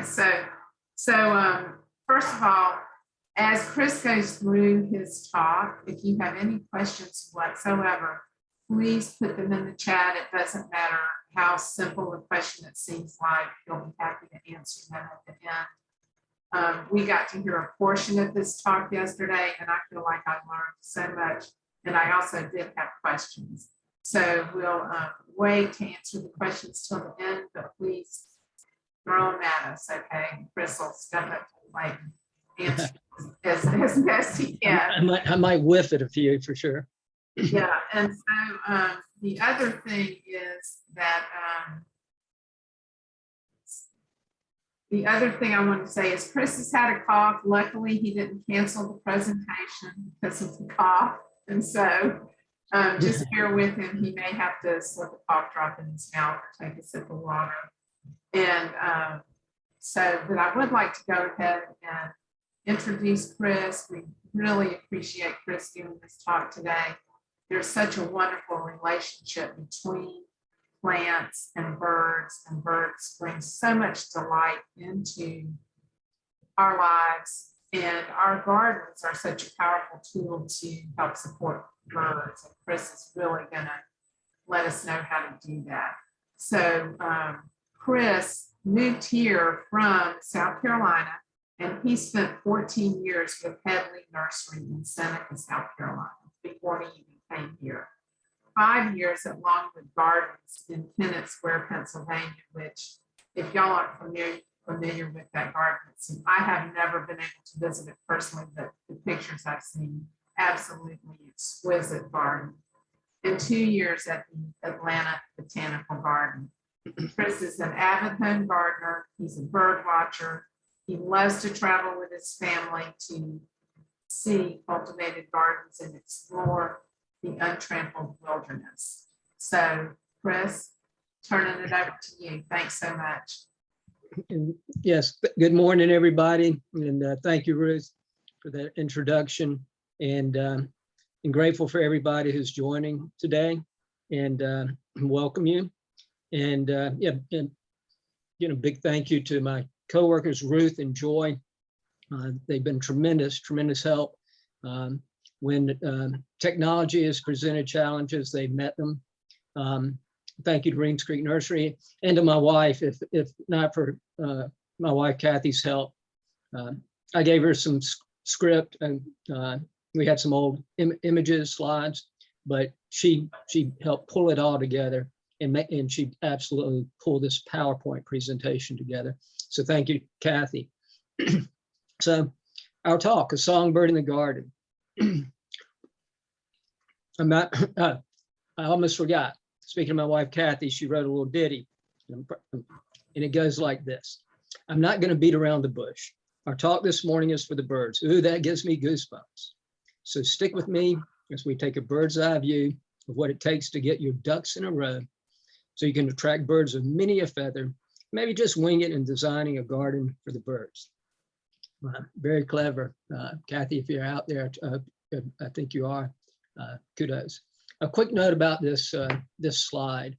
So first of all, as Chris goes through his talk, if you have any questions whatsoever, please put them in the chat. It doesn't matter how simple a question it seems like, he'll be happy to answer them at the end. We got to hear a portion of this talk yesterday, and I feel like I learned so much, and I also did have questions. So we'll wait to answer the questions till the end, but please throw them at us, okay? Chris will step up to the plate and answer as best he can. I might whiff at a few for sure. Yeah, and so the other thing is that the other thing I want to say is Chris has had a cough. Luckily, he didn't cancel the presentation because of the cough. And so just bear with him. He may have to slip a cough drop in his mouth or take a sip of water. And but I would like to go ahead and introduce Chris. We really appreciate Chris doing this talk today. There's such a wonderful relationship between plants and birds bring so much delight into our lives, and our gardens are such a powerful tool to help support birds. And Chris is really gonna let us know how to do that. So Chris moved here from South Carolina, and he spent 14 years with Head-Lee Nursery in Seneca, South Carolina, before he even came here. 5 years at Longwood Gardens in Kennett Square, Pennsylvania, which, if y'all aren't familiar with that garden, I have never been able to visit it personally, but the pictures I've seen, absolutely exquisite garden. And 2 years at the Atlanta Botanical Garden. Chris is an avid home gardener. He's a bird watcher. He loves to travel with his family to see cultivated gardens and explore the untrampled wilderness. So, Chris, turning it over to you. Thanks so much. Yes, good morning, everybody. And thank you, Ruth, for that introduction. And I'm grateful for everybody who's joining today, and welcome you. And big thank you to my coworkers, Ruth and Joy. They've been tremendous help. When technology has presented challenges, they've met them. Thank you to Reems Creek Nursery and to my wife. If not for my wife Kathy's help, I gave her some script, and we had some old images, slides, but she helped pull it all together, and she absolutely pulled this PowerPoint presentation together. So thank you, Kathy. So our talk, A Songbird in the Garden. I almost forgot. Speaking of my wife, Kathy, she wrote a little ditty, and it goes like this. I'm not going to beat around the bush. Our talk this morning is for the birds. Ooh, that gives me goosebumps. So stick with me as we take a bird's eye view of what it takes to get your ducks in a row so you can attract birds of many a feather, maybe just wing it in designing a garden for the birds. Very clever. Kathy, if you're out there, I think you are. Kudos. A quick note about this slide.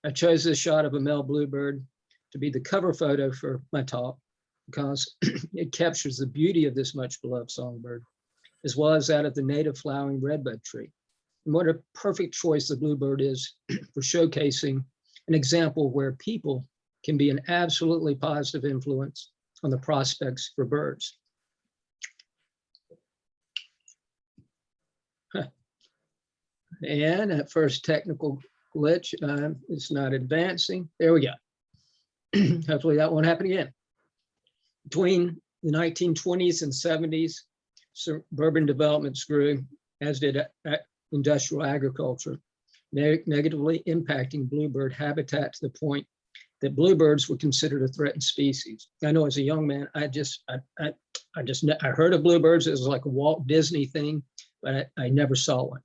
I chose this shot of a male bluebird to be the cover photo for my talk because it captures the beauty of this much beloved songbird, as well as that of the native flowering redbud tree. And what a perfect choice the bluebird is for showcasing an example where people can be an absolutely positive influence on the prospects for birds. And at first technical glitch, it's not advancing. There we go. Hopefully that won't happen again. Between the 1920s and 70s, suburban developments grew, as did industrial agriculture, negatively impacting bluebird habitat to the point that bluebirds were considered a threatened species. I know as a young man, I heard of bluebirds. It was like a Walt Disney thing, but I never saw one.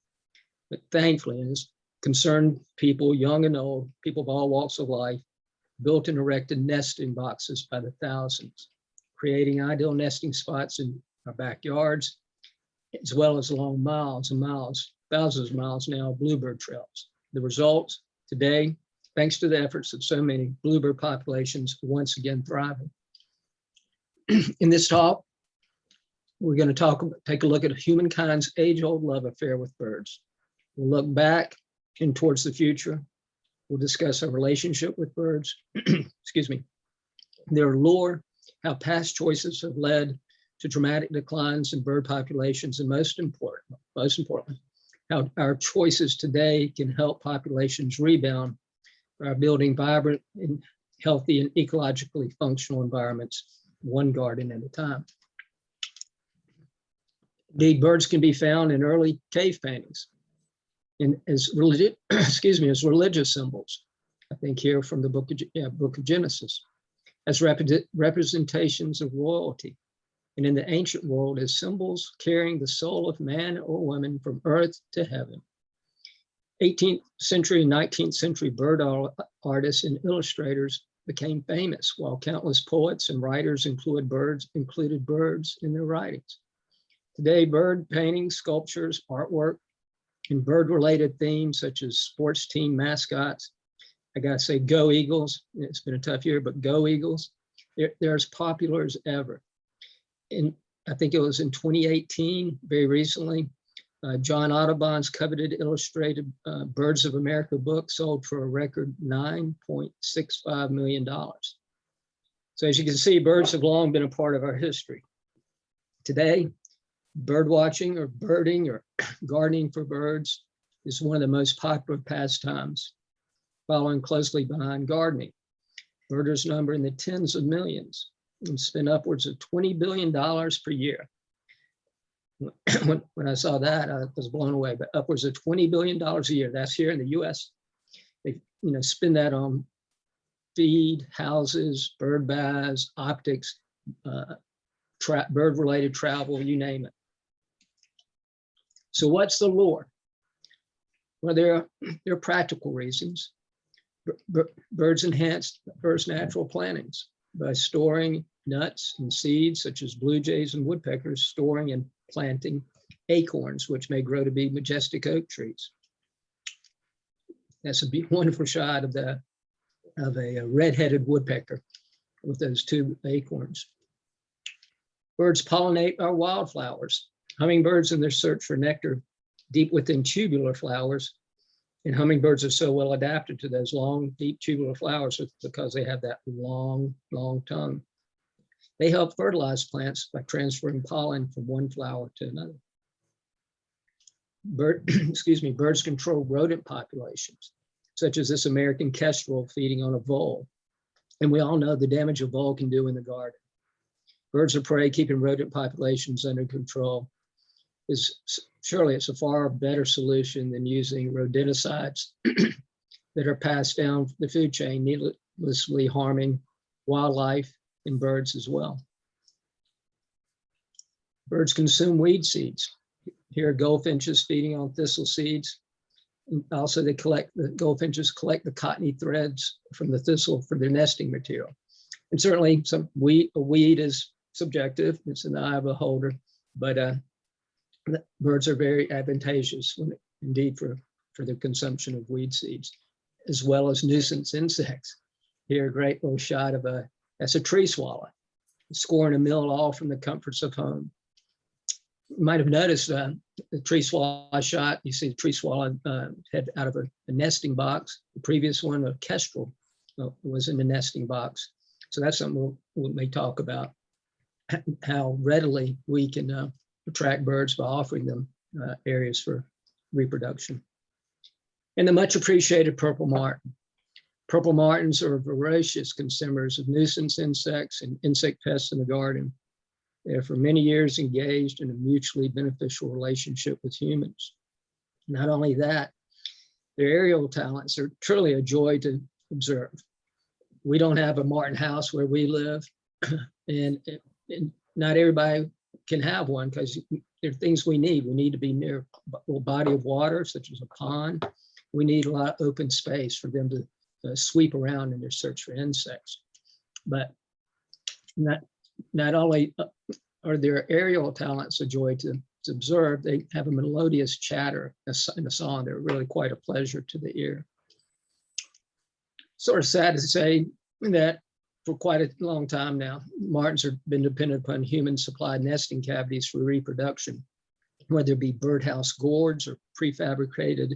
But thankfully, as concerned people, young and old, people of all walks of life, built and erected nesting boxes by the thousands, creating ideal nesting spots in our backyards, as well as along miles and miles, thousands of miles now, bluebird trails. The result today thanks to the efforts of so many, bluebird populations once again thriving. In this talk, we're going to take a look at humankind's age-old love affair with birds. We'll look back and towards the future. We'll discuss our relationship with birds, excuse me, their allure, how past choices have led to dramatic declines in bird populations, and most importantly, how our choices today can help populations rebound by building vibrant and healthy and ecologically functional environments, one garden at a time. Indeed, birds can be found in early cave paintings and as as religious symbols. I think here from the book of Genesis, as representations of royalty, and in the ancient world as symbols carrying the soul of man or woman from earth to heaven. 18th century and 19th century bird artists and illustrators became famous, while countless poets and writers included birds in their writings. Today, bird paintings, sculptures, artwork, and bird-related themes such as sports team mascots. I gotta say, go Eagles. It's been a tough year, but go Eagles. They're as popular as ever. And I think it was in 2018, very recently, John Audubon's coveted illustrated Birds of America book sold for a record $9.65 million. So as you can see, birds have long been a part of our history. Today, bird watching or birding or gardening for birds is one of the most popular pastimes, following closely behind gardening. Birders number in the tens of millions and spend upwards of $20 billion per year. When I saw that, I was blown away, but upwards of $20 billion a year. That's here in the US. They spend that on feed, houses, bird baths, optics, bird-related travel, you name it. So what's the lure? Well, there are practical reasons. Birds enhance first natural plantings by storing nuts and seeds, such as blue jays and woodpeckers, storing and planting acorns, which may grow to be majestic oak trees. That's a wonderful shot of a red-headed woodpecker with those two acorns. Birds pollinate our wildflowers. Hummingbirds in their search for nectar deep within tubular flowers, and hummingbirds are so well adapted to those long, deep tubular flowers because they have that long, long tongue. They help fertilize plants by transferring pollen from one flower to another. Birds control rodent populations, such as this American kestrel feeding on a vole. And we all know the damage a vole can do in the garden. Birds of prey keeping rodent populations under control surely it's a far better solution than using rodenticides that are passed down the food chain, needlessly harming wildlife and birds as well. Birds consume weed seeds. Here are goldfinches feeding on thistle seeds. And also the goldfinches collect the cottony threads from the thistle for their nesting material. And certainly a weed is subjective, it's in the eye of the beholder, but birds are very advantageous indeed for the consumption of weed seeds, as well as nuisance insects. Here, a great little shot of that's a tree swallow, scoring a meal all from the comforts of home. You might have noticed the tree swallow shot. You see the tree swallow head out of a nesting box. The previous one, a kestrel, was in the nesting box. So that's something we may talk about, how readily we can attract birds by offering them areas for reproduction. And the much appreciated purple martin. Purple martins are voracious consumers of nuisance insects and insect pests in the garden. They are for many years engaged in a mutually beneficial relationship with humans. Not only that, their aerial talents are truly a joy to observe. We don't have a martin house where we live, and not everybody can have one because there are things we need. We need to be near a little body of water, such as a pond. We need a lot of open space for them to sweep around in their search for insects. But not only are their aerial talents a joy to observe, they have a melodious chatter in a song. They're really quite a pleasure to the ear. sort of sad to say that for quite a long time now, martins have been dependent upon human supplied nesting cavities for reproduction, whether it be birdhouse gourds or prefabricated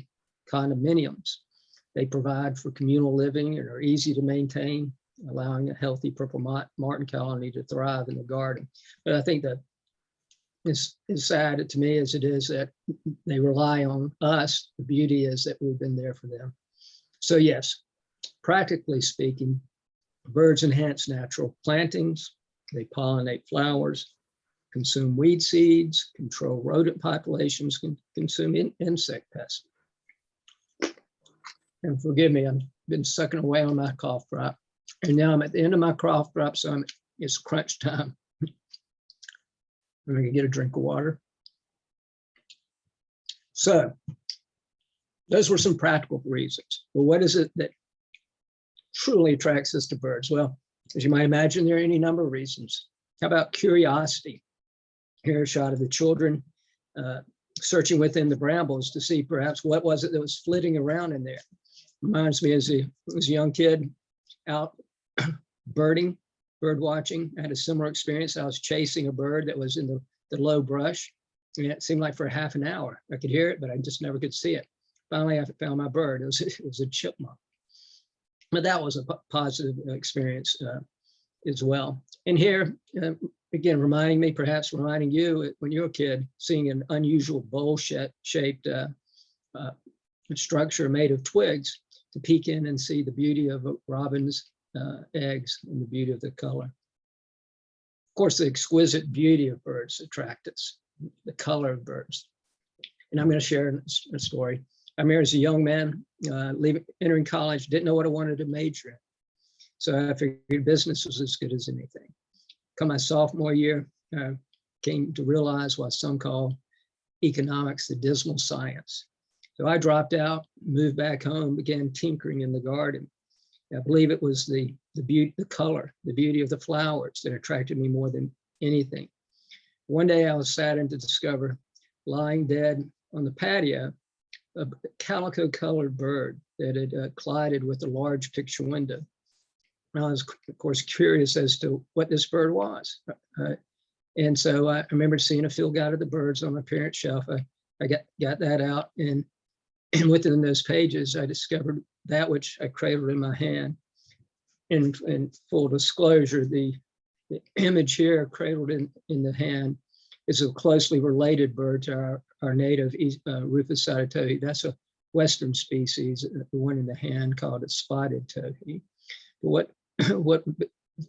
condominiums. They provide for communal living and are easy to maintain, allowing a healthy purple martin colony to thrive in the garden. But I think that it's as sad to me as it is that they rely on us. The beauty is that we've been there for them. So yes, practically speaking, birds enhance natural plantings, they pollinate flowers, consume weed seeds, control rodent populations, consume insect pests. And forgive me, I've been sucking away on my cough drop. And now I'm at the end of my cough drop, so it's crunch time. I'm gonna get a drink of water. So those were some practical reasons. Well, what is it that truly attracts us to birds? Well, as you might imagine, there are any number of reasons. How about curiosity? Here, a shot of the children searching within the brambles to see perhaps what was it that was flitting around in there. Reminds me as a young kid out birding, bird watching. I had a similar experience. I was chasing a bird that was in the low brush. And it seemed like for half an hour. I could hear it, but I just never could see it. Finally, I found my bird. It was a chipmunk. But that was a positive experience as well. And here, again, reminding you when you were a kid, seeing an unusual bowl-shaped structure made of twigs to peek in and see the beauty of a robin's eggs and the beauty of the color. Of course, the exquisite beauty of birds attract us, the color of birds. And I'm going to share a story. I remember as a young man, entering college, didn't know what I wanted to major in. So I figured business was as good as anything. Come my sophomore year, came to realize what some call economics, the dismal science. So I dropped out, moved back home, began tinkering in the garden. I believe it was the beauty, the color, the beauty of the flowers that attracted me more than anything. One day I was saddened to discover lying dead on the patio, a calico colored bird that had collided with a large picture window. I was, of course, curious as to what this bird was. And so I remember seeing a field guide of the birds on my parents' shelf. I got that out, and within those pages, I discovered that which I cradled in my hand. In full disclosure, the image here, cradled in the hand, is a closely related bird to our native rufous-sided towhee. That's a Western species, the one in the hand called a spotted towhee. What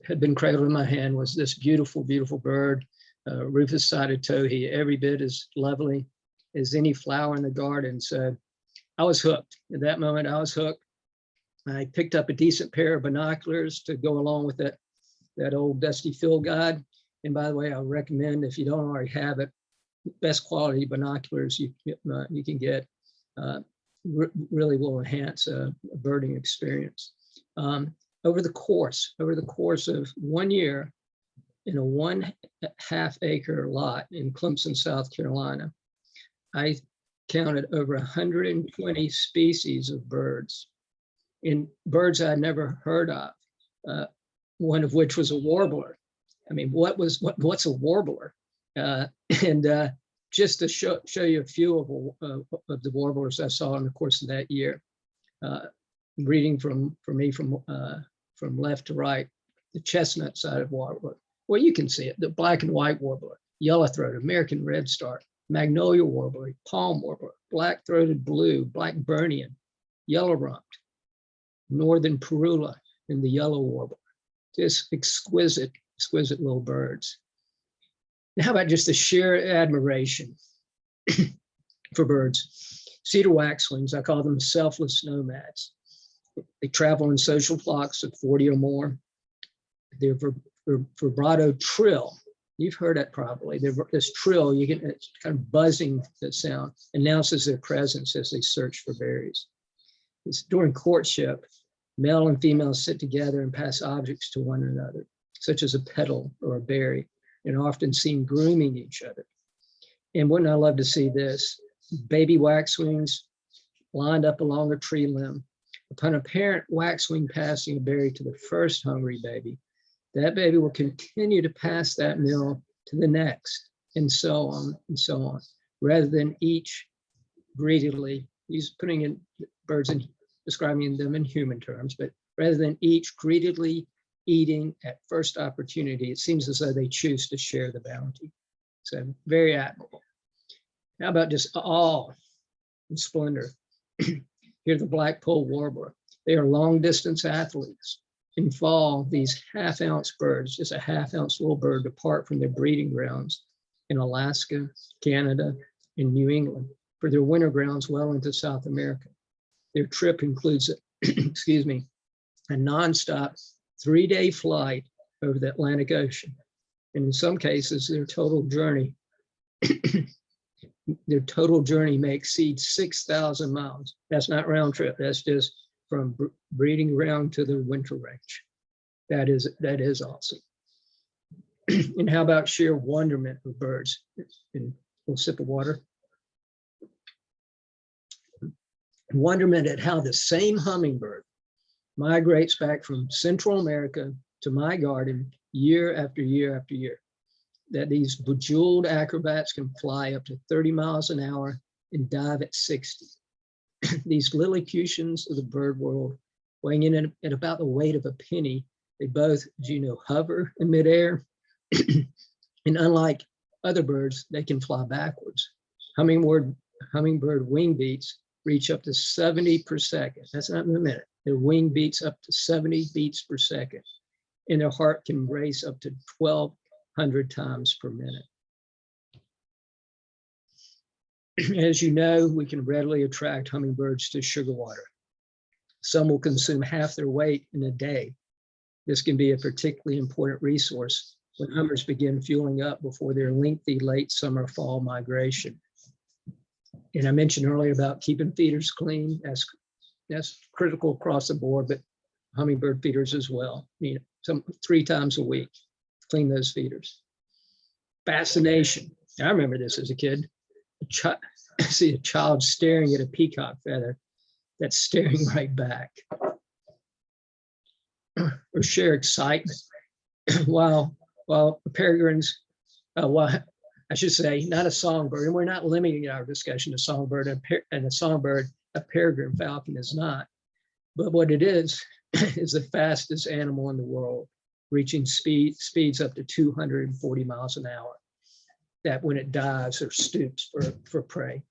had been cradled in my hand was this beautiful, beautiful bird, rufous-sided towhee, every bit as lovely as any flower in the garden. So I was hooked. At that moment, I was hooked. I picked up a decent pair of binoculars to go along with that old dusty field guide. And by the way, I recommend, if you don't already have it, best quality binoculars you can get really will enhance a birding experience. Over the course of 1 year, in a 1/2 acre lot in Clemson, South Carolina, I counted over 120 species of birds, in birds I'd never heard of, one of which was a warbler. I mean, what's a warbler? Just to show you a few of the warblers I saw in the course of that year, reading from left to right, the chestnut sided warbler. Well, you can see it, the black and white warbler, yellow-throated, American redstart, magnolia warbler, palm warbler, black-throated blue, blackburnian, yellow-rumped, northern parula, and the yellow warbler. Just exquisite little birds. Now, how about just a sheer admiration for birds? Cedar waxwings, I call them selfless nomads. They travel in social flocks of 40 or more. Their vibrato trill, you've heard that probably. This trill, you get it's kind of buzzing that sound, announces their presence as they search for berries. It's during courtship, male and female sit together and pass objects to one another, such as a petal or a berry, and are often seen grooming each other. And wouldn't I love to see this? Baby waxwings lined up along a tree limb, Upon a parent waxwing passing a berry to the first hungry baby, that baby will continue to pass that meal to the next, and so on and so on, rather than each greedily, he's putting in birds and describing them in human terms, but rather than each greedily eating at first opportunity, it seems as though they choose to share the bounty. So very admirable. How about just all in splendor? Here, the Blackpool Warbler. They are long distance athletes. In fall, these half-ounce birds, just a half-ounce little bird, depart from their breeding grounds in Alaska, Canada, and New England for their winter grounds well into South America. Their trip includes, excuse me, a nonstop 3-day flight over the Atlantic Ocean. And in some cases, their total journey may exceed 6,000 miles. That's not round trip. That's just from breeding ground to the winter range. That is awesome. And how about sheer wonderment of birds? And a little sip of water. Wonderment at how the same hummingbird migrates back from Central America to my garden year after year after year. That these bejeweled acrobats can fly up to 30 miles an hour and dive at 60. These Lilliputians of the bird world, weighing in at about the weight of a penny, they both, as you know, hover in midair. And unlike other birds, they can fly backwards. Hummingbird wing beats reach up to 70 per second. That's not in a minute. Their wing beats up to 70 beats per second. And their heart can race up to 1,200 times per minute. As you know, we can readily attract hummingbirds to sugar water. Some will consume half their weight in a day. This can be a particularly important resource when hummers begin fueling up before their lengthy late summer fall migration. And I mentioned earlier about keeping feeders clean. That's critical across the board, but hummingbird feeders as well. You know, 3 times a week, clean those feeders. Fascination. I remember this as a kid. See a child staring at a peacock feather that's staring right back. Or share excitement. while peregrines, I should say, not a songbird, and we're not limiting our discussion to songbird, and a songbird, a peregrine falcon is not. But what it is the fastest animal in the world, reaching speeds up to 240 miles an hour. That when it dives or stoops for prey.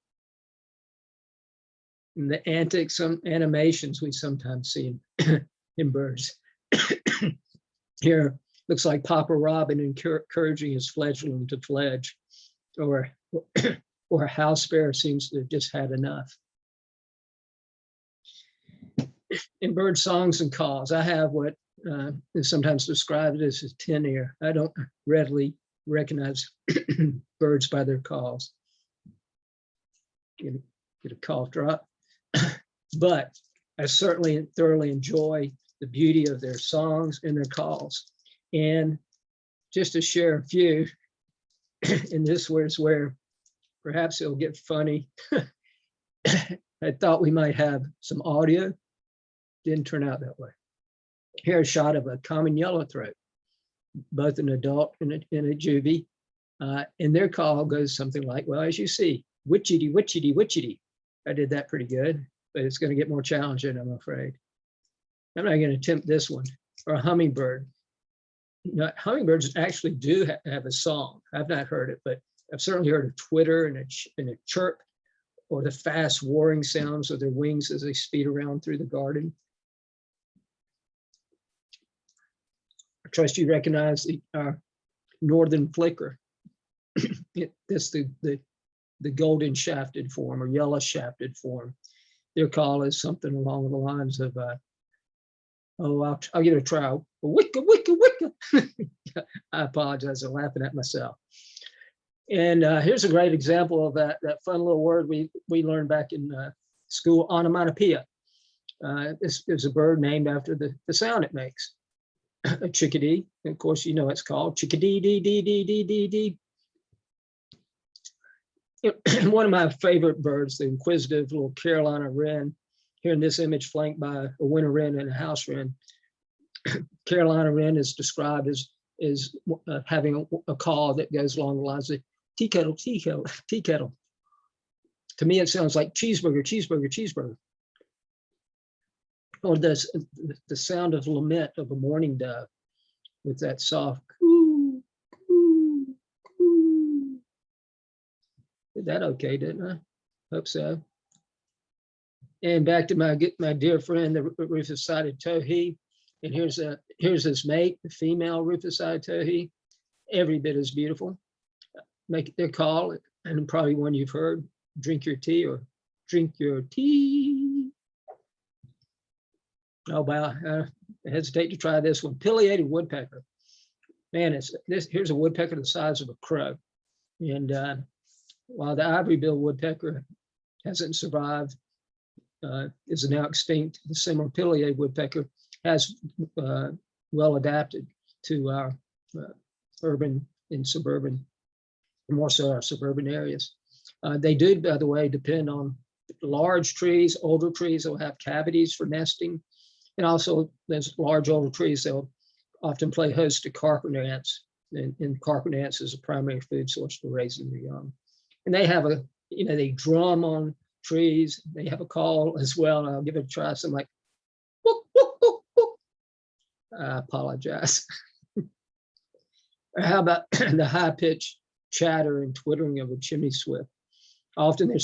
And the antics, some animations we sometimes see in birds. Here, looks like Papa Robin encouraging his fledgling to fledge, or a house sparrow seems to have just had enough. In bird songs and calls, I have what is sometimes described as a tin ear. I don't readily recognize birds by their calls. Get a cough drop. But I certainly thoroughly enjoy the beauty of their songs and their calls. And just to share a few, and this was where perhaps it'll get funny. I thought we might have some audio. Didn't turn out that way. Here's a shot of a common yellowthroat, both an adult and a juvie. And their call goes something like, well, as you see, witchity, witchity, witchity. I did that pretty good, but it's going to get more challenging, I'm afraid. I'm not going to attempt this one. Or a hummingbird. Now, hummingbirds actually do have a song. I've not heard it, but I've certainly heard a twitter and a chirp, or the fast warring sounds of their wings as they speed around through the garden. I trust you recognize the northern flicker. That's the golden shafted form or yellow shafted form. Their call is something along the lines of, I'll give it a try. Wicka, wicka, wicka. I apologize, I'm laughing at myself. And here's a great example of that fun little word we learned back in school, onomatopoeia. This is a bird named after the sound it makes. A chickadee, and of course, you know it's called chickadee, dee, dee, dee, dee, dee, dee. One of my favorite birds, the inquisitive little Carolina wren. here in this image flanked by a winter wren and a house wren. Carolina wren is described as having a call that goes along the lines of tea kettle, tea kettle, tea kettle. To me, it sounds like cheeseburger, cheeseburger, cheeseburger. Or the sound of lament of a mourning dove with that soft coo, coo, coo. Did that okay, didn't I? Hope so. And back to my dear friend, the rufous-sided towhee. And here's his mate, the female rufous-sided towhee. Every bit as beautiful. Make their call, and probably one you've heard, drink your tea or drink your tea. Oh, wow, I hesitate to try this one. Pileated woodpecker. Man, here's a woodpecker the size of a crow. And while the ivory-billed woodpecker hasn't survived, is now extinct, the similar pileated woodpecker has well adapted to our urban and suburban, more so our suburban areas. They do, by the way, depend on large trees, older trees that will have cavities for nesting. And also there's large older trees that will often play host to carpenter ants. And carpenter ants is a primary food source for raising their young. And they have they drum on trees. They have a call as well. I'll give it a try. Something like, whoop, whoop, whoop, whoop. I apologize. Or how about the high-pitched chatter and twittering of a chimney swift? Often they're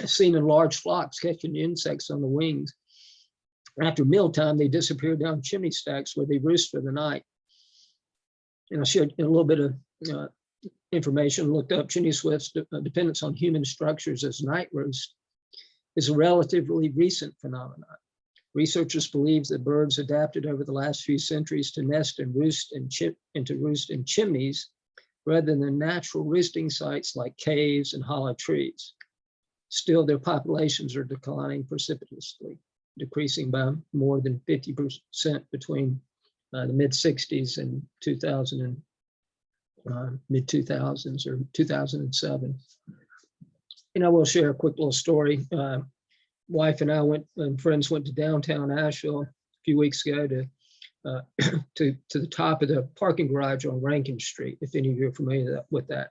seen in large flocks catching insects on the wings. After mealtime, they disappear down chimney stacks where they roost for the night. And I shared a little bit of information, looked up chimney swifts' dependence on human structures as night roost is a relatively recent phenomenon. Researchers believe that birds adapted over the last few centuries to nest and roost in chimneys rather than natural roosting sites like caves and hollow trees. Still, their populations are declining precipitously, decreasing by more than 50% between the mid-60s and 2000 and mid-2000s or 2007. And I will share a quick little story. Wife and I and friends went to downtown Asheville a few weeks ago to the top of the parking garage on Rankin Street, if any of you are familiar with that.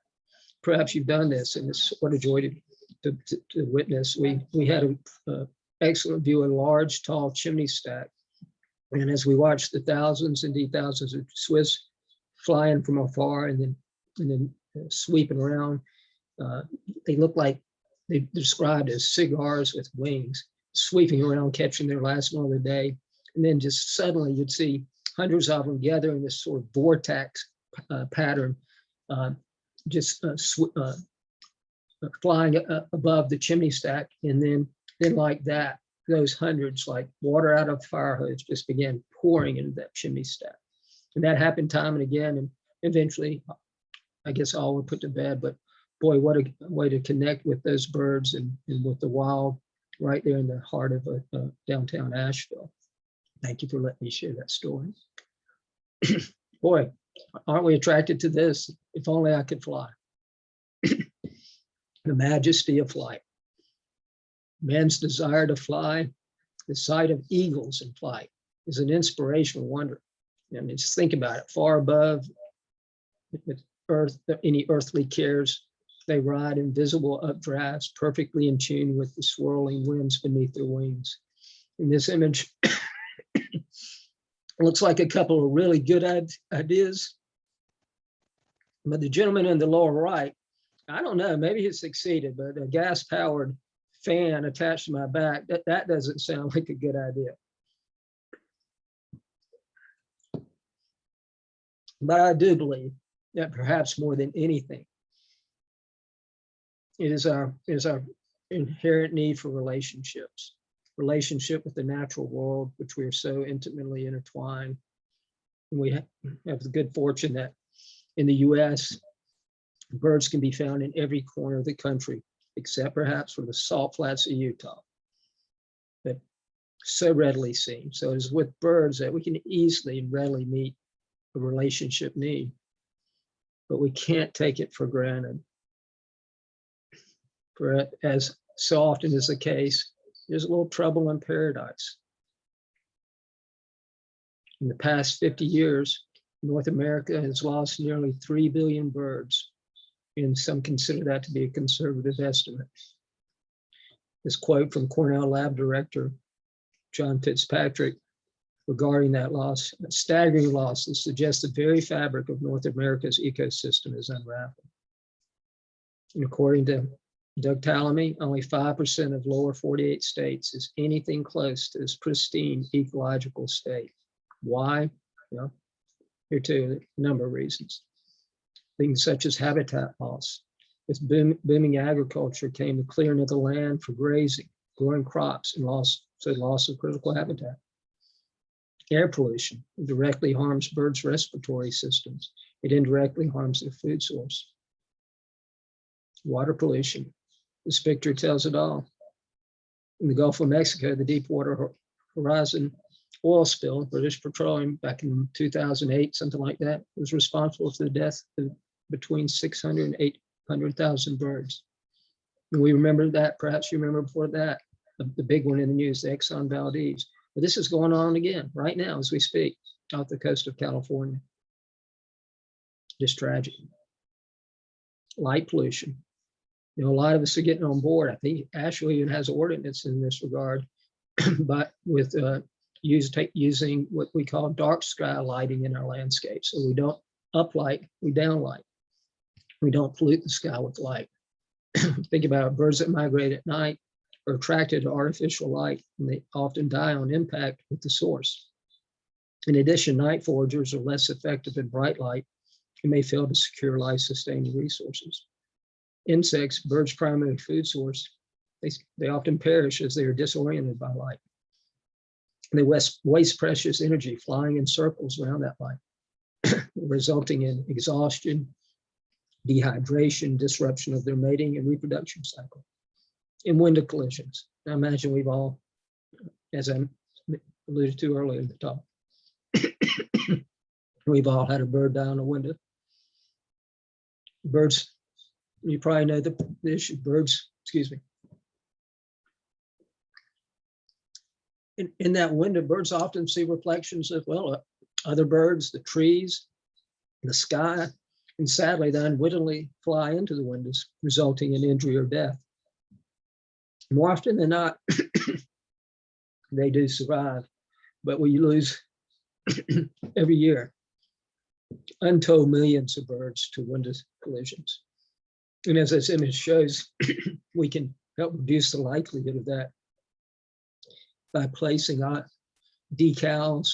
Perhaps you've done this, and it's what a joy to witness. We had an excellent view of a large, tall chimney stack. And as we watched the thousands, indeed thousands of swifts flying from afar and then sweeping around, they looked like they described as cigars with wings, sweeping around, catching their last one of the day. And then just suddenly you'd see hundreds of them gather in this sort of vortex pattern, flying above the chimney stack. And then like that, those hundreds, like water out of a fire hose, just began pouring into that chimney stack. And that happened time and again. And eventually, I guess all were put to bed. But boy, what a way to connect with those birds and with the wild right there in the heart of downtown Asheville. Thank you for letting me share that story. Boy, aren't we attracted to this? If only I could fly. The majesty of flight. Man's desire to fly, the sight of eagles in flight is an inspirational wonder. I mean, just think about it, far above earth, any earthly cares. They ride invisible updrafts, perfectly in tune with the swirling winds beneath their wings. In this image, looks like a couple of really good ideas. But the gentleman in the lower right, I don't know, maybe he succeeded, but a gas-powered fan attached to my back, that doesn't sound like a good idea. But I do believe that perhaps more than anything, it is our inherent need for relationships, relationship with the natural world, which we are so intimately intertwined. And we have the good fortune that in the US, birds can be found in every corner of the country, except perhaps for the salt flats of Utah, but so readily seen. So it is with birds that we can easily and readily meet a relationship need, but we can't take it for granted. For as so often is the case, There's a little trouble in paradise. In the past 50 years, North America has lost nearly 3 billion birds, and some consider that to be a conservative estimate. This quote from Cornell Lab Director John Fitzpatrick regarding that loss, a staggering loss that suggests the very fabric of North America's ecosystem is unraveling. And according to Doug Tallamy, only 5% of lower 48 states is anything close to this pristine ecological state. Why? Well, here too, a number of reasons. Things such as habitat loss. With booming agriculture came the clearing of the land for grazing, growing crops, and loss of critical habitat. Air pollution directly harms birds' respiratory systems. It indirectly harms their food source. Water pollution. This picture tells it all. In the Gulf of Mexico, the Deepwater Horizon oil spill, British Petroleum, back in 2008, something like that, was responsible for the death of between 600 and 800,000 birds. And we remember that, perhaps you remember before that, the big one in the news, the Exxon Valdez. But this is going on again right now as we speak off the coast of California. Just tragic. Light pollution. You know, a lot of us are getting on board. I think Asheville even has ordinance in this regard, but with using what we call dark sky lighting in our landscape. So we don't uplight, we downlight. We don't pollute the sky with light. Think about it, birds that migrate at night are attracted to artificial light, and they often die on impact with the source. In addition, night foragers are less effective in bright light and may fail to secure life-sustaining resources. Insects, birds' primary food source, they often perish as they are disoriented by light. They waste precious energy flying in circles around that light, resulting in exhaustion, dehydration, disruption of their mating and reproduction cycle. And window collisions. I imagine we've all, as I alluded to earlier in the talk, we've all had a bird die on a window. Birds, you probably know the issue, birds, excuse me. In that window, birds often see reflections of, well, other birds, the trees, the sky, and sadly, they unwittingly fly into the windows, resulting in injury or death. More often than not, they do survive, but we lose every year untold millions of birds to window collisions. And as this image shows, we can help reduce the likelihood of that by placing decals,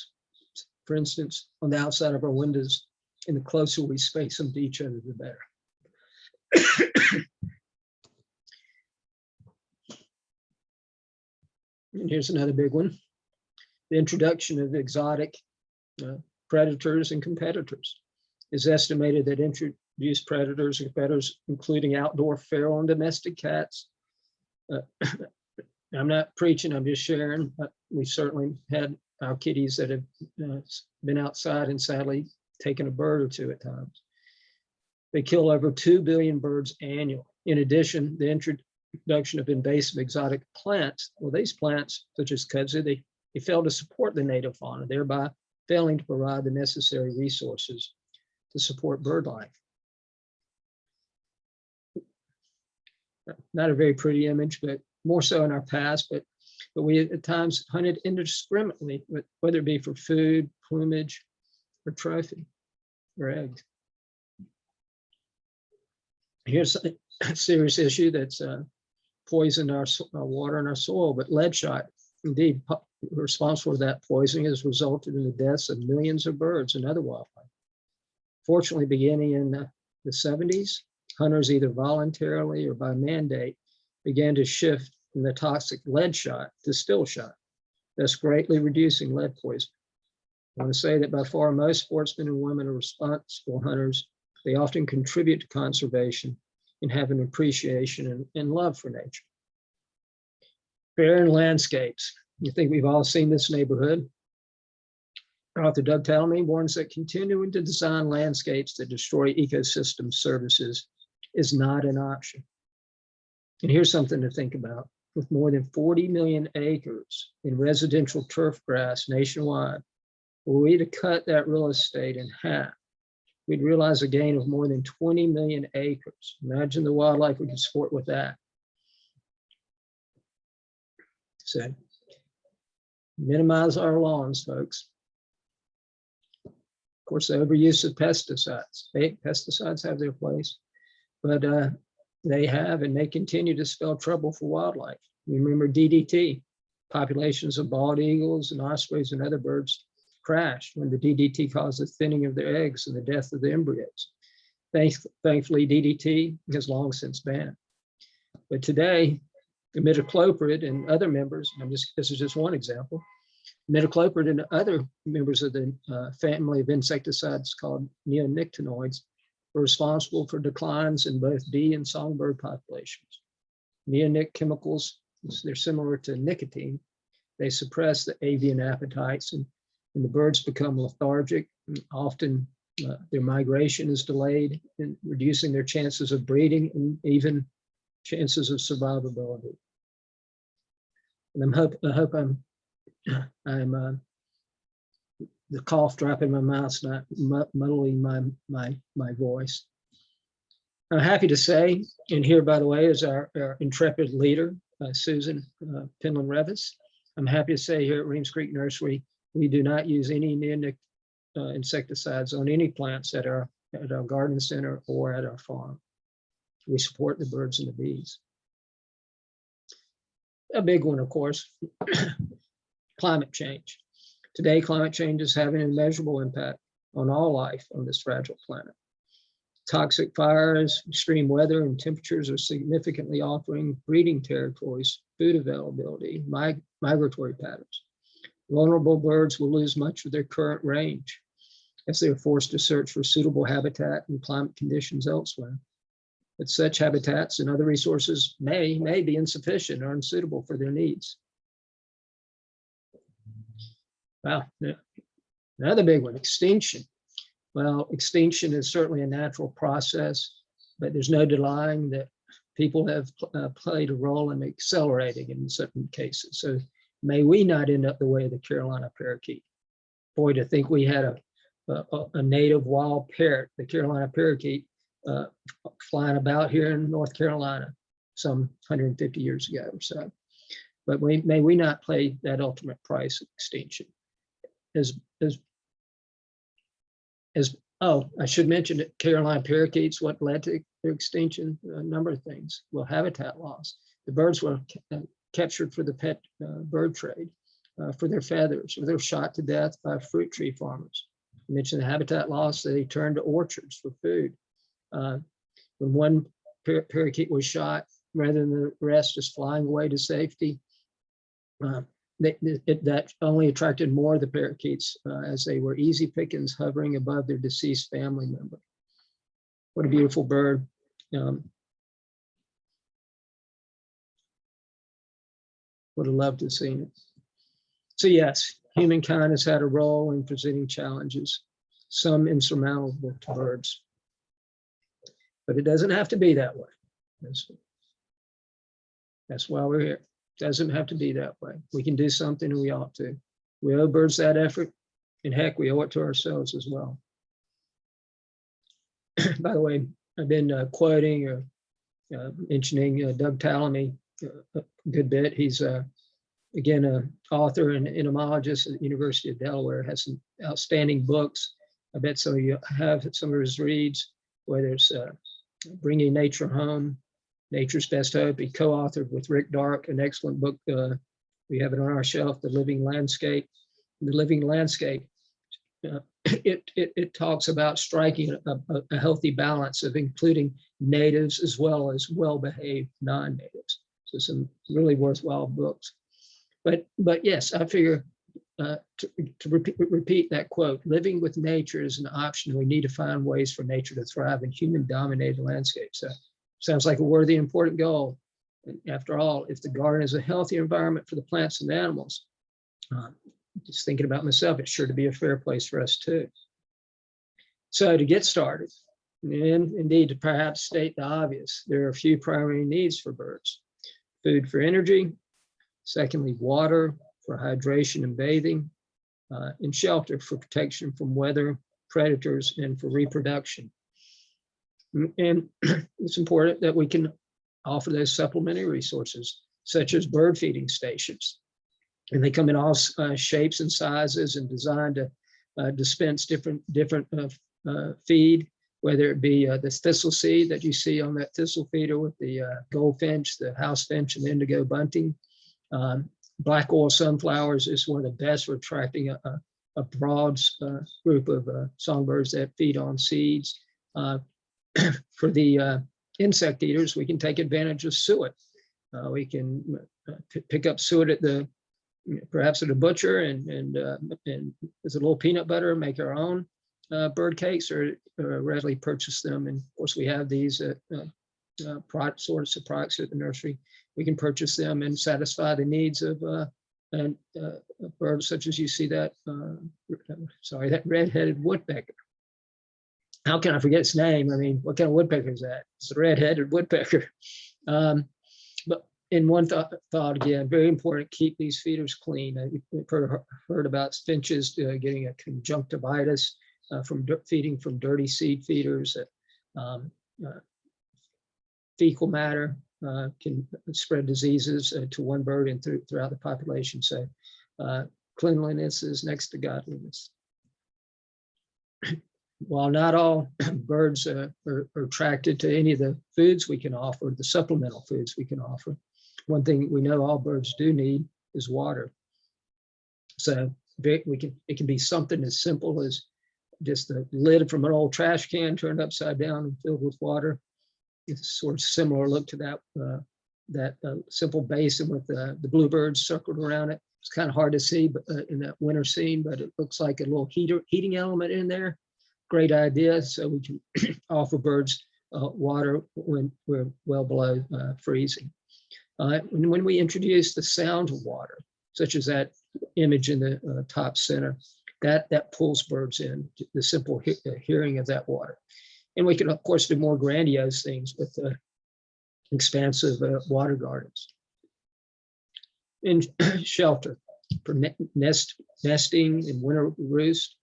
for instance, on the outside of our windows. And the closer we space them to each other, the better. And here's another big one. The introduction of exotic predators and competitors. It's estimated that introduced predators and competitors, including outdoor feral and domestic cats. I'm not preaching, I'm just sharing. But we certainly had our kitties that have been outside and sadly taken a bird or two at times. They kill over 2 billion birds annually. In addition, the introduction of invasive exotic plants, well, these plants, such as kudzu, they fail to support the native fauna, thereby failing to provide the necessary resources to support bird life. Not a very pretty image, but more so in our past, but we at times hunted indiscriminately, whether it be for food, plumage, or trophy, or eggs. Here's a serious issue that's poisoned our water and our soil, but lead shot, indeed, responsible for that poisoning has resulted in the deaths of millions of birds and other wildlife. Fortunately, beginning in the 70s, hunters either voluntarily or by mandate began to shift from the toxic lead shot to still shot, thus greatly reducing lead poisoning. I want to say that by far most sportsmen and women are responsible hunters. They often contribute to conservation and have an appreciation and love for nature. Barren Landscapes. You think we've all seen this neighborhood. Author Doug Tallamy warns that continuing to design landscapes that destroy ecosystem services is not an option. And here's something to think about. with more than 40 million acres in residential turf grass nationwide, were we to cut that real estate in half, we'd realize a gain of more than 20 million acres. Imagine the wildlife we could support with that. So minimize our lawns, folks. Of course, the overuse of pesticides. Pesticides have their place, but they have and may continue to spell trouble for wildlife. Remember DDT. Populations of bald eagles and ospreys and other birds crashed when the DDT caused the thinning of their eggs and the death of the embryos. Thankfully, DDT has long since banned. But today, imidacloprid and other members, this is just one example, imidacloprid and other members of the family of insecticides called neonicotinoids were responsible for declines in both bee and songbird populations. Neonic chemicals, they're similar to nicotine. They suppress the avian appetites and the birds become lethargic. And often their migration is delayed and reducing their chances of breeding and even chances of survivability. And I hope I'm the cough drop in my mouth's not muddling my voice. I'm happy to say, and here, by the way, is our intrepid leader, Susan Penland Revis. I'm happy to say here at Reems Creek Nursery, we do not use any neonic insecticides on any plants at our garden center or at our farm. We support the birds and the bees. A big one, of course, climate change. Today, climate change is having an immeasurable impact on all life on this fragile planet. Toxic fires, extreme weather, and temperatures are significantly altering breeding territories, food availability, migratory patterns. Vulnerable birds will lose much of their current range as they are forced to search for suitable habitat and climate conditions elsewhere. But such habitats and other resources may be insufficient or unsuitable for their needs. Wow, another big one, extinction. Well, extinction is certainly a natural process, but there's no denying that people have played a role in accelerating in certain cases. So may we not end up the way of the Carolina parakeet. Boy, to think we had a native wild parrot, the Carolina parakeet, flying about here in North Carolina some 150 years ago or so. But may we not pay that ultimate price of extinction. I should mention that Carolina parakeets, what led to their extinction, a number of things. Well, habitat loss. The birds were captured for the pet bird trade, for their feathers, or they were shot to death by fruit tree farmers. I mentioned the habitat loss, they turned to orchards for food. When one parakeet was shot, rather than the rest just flying away to safety, that only attracted more of the parakeets as they were easy pickings hovering above their deceased family member. What a beautiful bird. Would have loved to have seen it. So yes, humankind has had a role in presenting challenges, some insurmountable to birds. But it doesn't have to be that way. That's why we're here. It doesn't have to be that way. We can do something and we ought to. We owe birds that effort, and heck, we owe it to ourselves as well. By the way, I've been quoting or mentioning Doug Tallamy a good bit. He's again an author and entomologist at the University of Delaware, has some outstanding books. I bet some of you have some of his reads, whether it's Bringing Nature Home, Nature's Best Hope. He co-authored with Rick Dark an excellent book. We have it on our shelf, The Living Landscape. The Living Landscape, it talks about striking a healthy balance of including natives as well as well-behaved non-natives. So some really worthwhile books. But yes, I figure to repeat that quote, living with nature is an option. We need to find ways for nature to thrive in human-dominated landscapes. Sounds like a worthy, important goal. And after all, if the garden is a healthy environment for the plants and the animals, just thinking about myself, it's sure to be a fair place for us too. So to get started, and indeed to perhaps state the obvious, there are a few primary needs for birds. food for energy. Secondly, water for hydration and bathing, and shelter for protection from weather, predators, and for reproduction. And it's important that we can offer those supplementary resources, such as bird feeding stations. And they come in all shapes and sizes and designed to dispense different feed, whether it be the thistle seed that you see on that thistle feeder with the goldfinch, the house finch, and the indigo bunting. Black oil sunflowers is one of the best for attracting a broad group of songbirds that feed on seeds. For the insect eaters, we can take advantage of suet. We can pick up suet at perhaps at a butcher and as a little peanut butter, make our own bird cakes, or readily purchase them. And of course, we have these sorts of products at the nursery. We can purchase them and satisfy the needs of birds such as you see that, that red-headed woodpecker. How can I forget its name? I mean, what kind of woodpecker is that? It's a red-headed woodpecker. But in one thought again, very important, keep these feeders clean. You've heard about finches getting a conjunctivitis from feeding from dirty seed feeders. Fecal matter can spread diseases to one bird and throughout the population. So cleanliness is next to godliness. While not all birds are attracted to any of the foods we can offer, the supplemental foods we can offer, one thing we know all birds do need is water. So it can be something as simple as just a lid from an old trash can turned upside down and filled with water. It's sort of similar look to that simple basin with the bluebirds circled around it. It's kind of hard to see in that winter scene, but it looks like a little heating element in there. Great idea. So we can offer birds water when we're well below freezing. When we introduce the sound of water, such as that image in the top center, that pulls birds in, the simple hearing of that water. And we can, of course, do more grandiose things with expansive water gardens. In shelter for nesting and winter roost.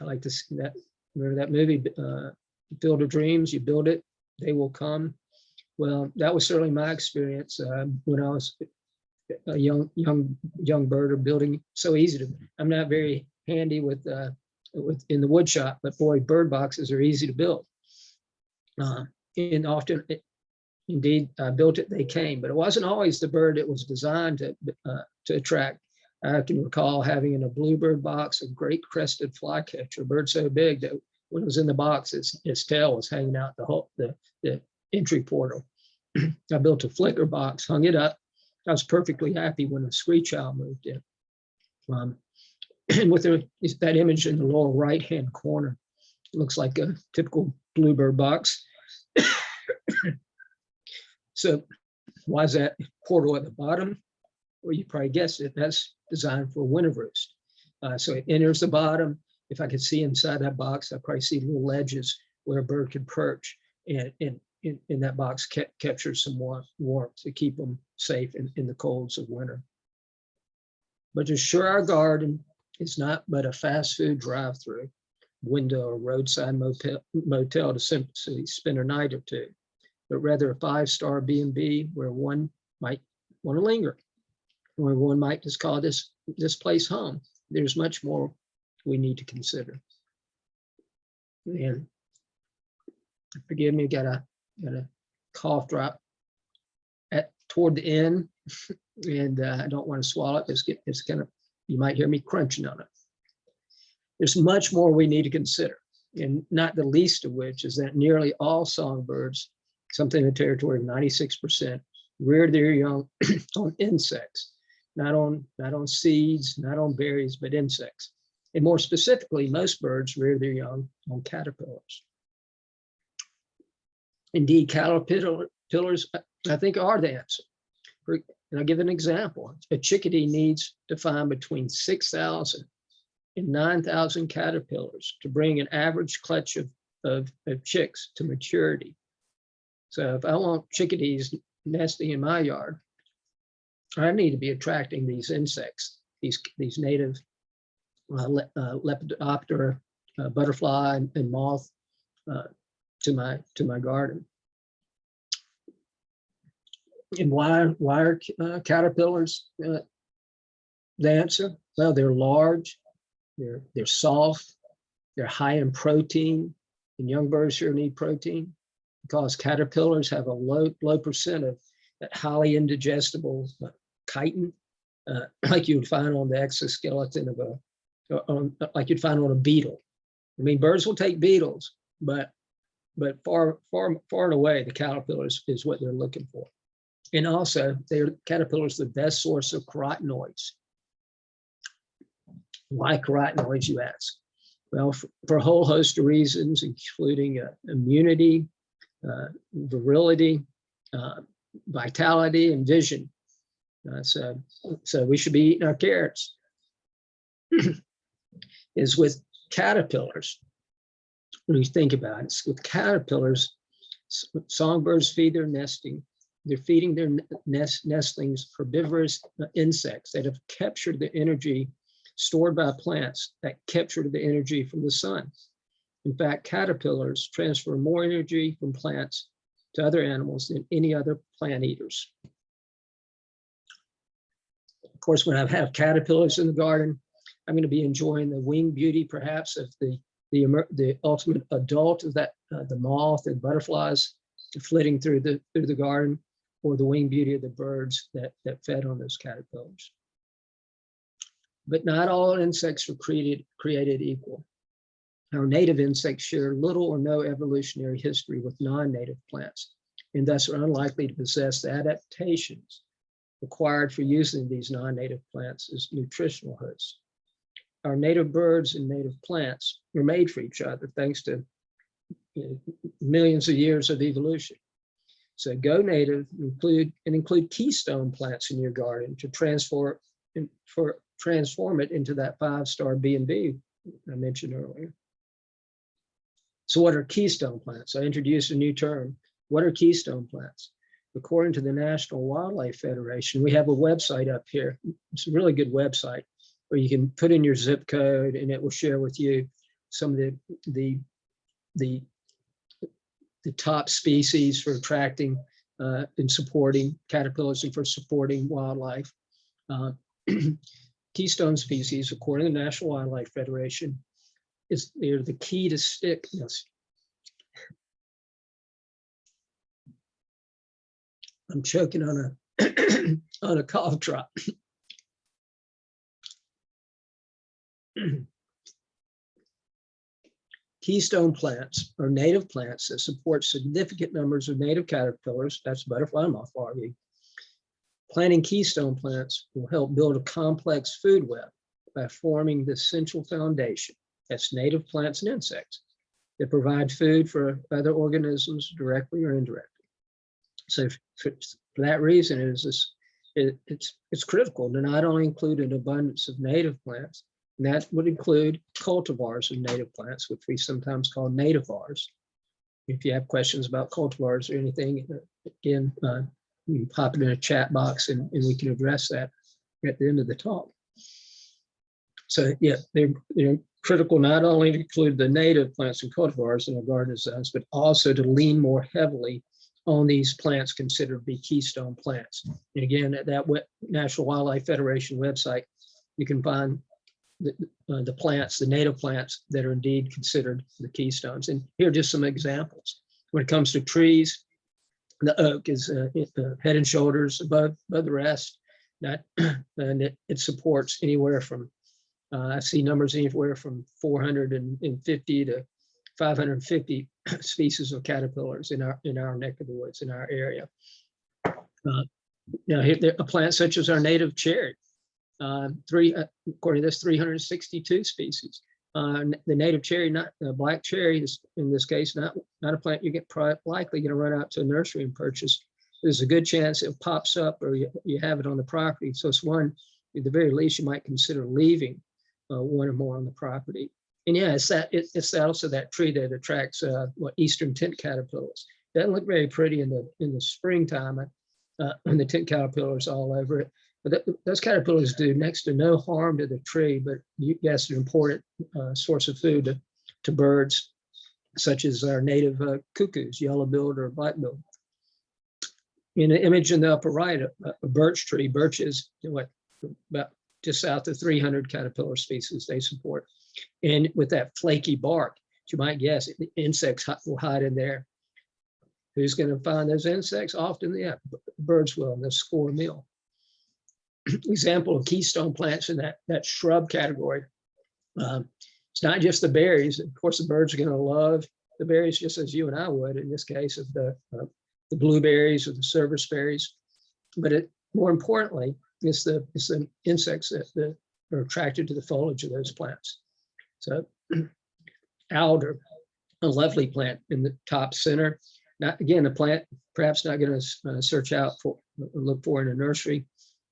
I like to see that. Remember that movie, Field of Dreams? You build it, they will come. Well, that was certainly my experience when I was a young birder building. So easy to. I'm not very handy with in the wood shop, but boy, bird boxes are easy to build. And often, indeed, I built it. They came, but it wasn't always the bird it was designed to attract. I can recall having in a bluebird box a great crested flycatcher, a bird so big that when it was in the box, its tail was hanging out the entry portal. I built a flicker box, hung it up. I was perfectly happy when a screech owl moved in. And with that image in the lower right-hand corner, it looks like a typical bluebird box. So why is that portal at the bottom? Well, you probably guessed it. That's designed for winter roost. So it enters the bottom. If I could see inside that box, I'd probably see little ledges where a bird could perch, and in that box capture some warmth to keep them safe in the colds of winter. But to assure our garden is not but a fast food drive-through, window or roadside motel to simply spend a night or two, but rather a 5-star B&B where one might want to linger, or one might just call this place home. There's much more we need to consider. And forgive me, got a cough drop toward the end, and I don't want to swallow it. It's kind of, you might hear me crunching on it. There's much more we need to consider, and not the least of which is that nearly all songbirds, something in the territory of 96%, rear their young on insects, not on seeds, not on berries, but insects. And more specifically, most birds rear their young on caterpillars. Indeed, caterpillars, I think, are the answer. And I'll give an example. A chickadee needs to find between 6,000 and 9,000 caterpillars to bring an average clutch of chicks to maturity. So if I want chickadees nesting in my yard, I need to be attracting these insects, these native Lepidoptera, butterfly and moth to my garden. And why are caterpillars the answer? Well, they're large, they're soft, they're high in protein, and young birds here need protein because caterpillars have a low percent of that highly indigestible chitin, like you would find on the exoskeleton of like you'd find on a beetle. I mean, birds will take beetles, but far and away, the caterpillars is what they're looking for. And also, caterpillars are the best source of carotenoids. Why carotenoids, you ask? Well, for a whole host of reasons, including immunity, virility, vitality, and vision. So we should be eating our carrots. Is with caterpillars, when you think about it, with caterpillars, songbirds feed their nesting. They're feeding their nestlings herbivorous insects that have captured the energy stored by plants that captured the energy from the sun. In fact, caterpillars transfer more energy from plants to other animals than any other plant eaters. Of course, when I have caterpillars in the garden, I'm going to be enjoying the wing beauty, perhaps, of the ultimate adult of that, the moth and butterflies flitting through the garden, or the wing beauty of the birds that fed on those caterpillars. But not all insects were created equal. Our native insects share little or no evolutionary history with non-native plants, and thus are unlikely to possess the adaptations required for using these non-native plants as nutritional hosts. Our native birds and native plants were made for each other thanks to millions of years of evolution. So go native, include keystone plants in your garden to transform it into that 5-star B&B I mentioned earlier. So what are keystone plants? I introduced a new term. What are keystone plants? According to the National Wildlife Federation, we have a website up here. It's a really good website where you can put in your zip code and it will share with you some of the top species for attracting and supporting caterpillars and for supporting wildlife. Keystone species, according to the National Wildlife Federation, they're the key to stickness. I'm choking on a cough drop. Keystone plants are native plants that support significant numbers of native caterpillars, that's butterfly and moth larvae. Planting keystone plants will help build a complex food web by forming the essential foundation, that's native plants and insects, that provide food for other organisms directly or indirectly. So for that reason, it's critical to not only include an abundance of native plants, and that would include cultivars of native plants, which we sometimes call nativars. If you have questions about cultivars or anything, again, you can pop it in a chat box and we can address that at the end of the talk. So yeah, they're critical not only to include the native plants and cultivars in our garden designs, but also to lean more heavily on these plants considered to be keystone plants. And again, at that National Wildlife Federation website, you can find the plants, the native plants that are indeed considered the keystones. And here are just some examples. When it comes to trees, the oak is head and shoulders above the rest. And it supports anywhere from, I see numbers anywhere from 450 to 550 species of caterpillars in our neck of the woods, in our area. Now, a plant such as our native cherry, according to this, 362 species. The native cherry, not black cherry, is in this case not a plant you get likely going to run out to a nursery and purchase. There's a good chance it pops up or you have it on the property. So it's one, at the very least, you might consider leaving one or more on the property. And yeah, it's also that tree that attracts eastern tent caterpillars. Doesn't look very pretty in the springtime. and the tent caterpillars all over it. But those caterpillars do next to no harm to the tree, but yes, an important source of food to birds, such as our native cuckoos, yellow-billed or black-billed. In the image in the upper right, a birch tree, birch is what, about just south of 300 caterpillar species they support. And with that flaky bark, you might guess insects will hide in there. Who's going to find those insects? Often, yeah, birds will, and they'll score a meal. Example of keystone plants in that shrub category. It's not just the berries. Of course, the birds are going to love the berries just as you and I would in this case of the blueberries or the service berries. But more importantly, it's the insects that are attracted to the foliage of those plants. So alder, a lovely plant in the top center. Not again, a plant perhaps not going to search out for or look for in a nursery,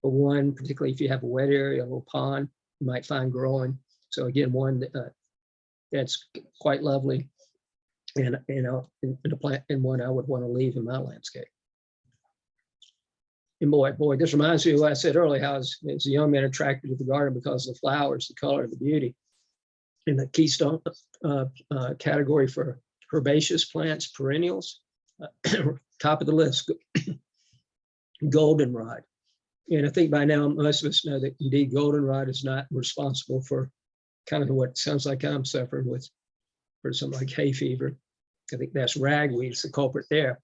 but one particularly if you have a wet area, a little pond, you might find growing. So again, one that's quite lovely, and a plant and one I would want to leave in my landscape. And boy, this reminds me of what I said earlier, how as a young man attracted to the garden because of the flowers, the color, the beauty. In the keystone category for herbaceous plants, perennials, top of the list, goldenrod. And I think by now most of us know that indeed goldenrod is not responsible for kind of what sounds like I'm suffering with for something like hay fever. I think that's ragweed's the culprit there.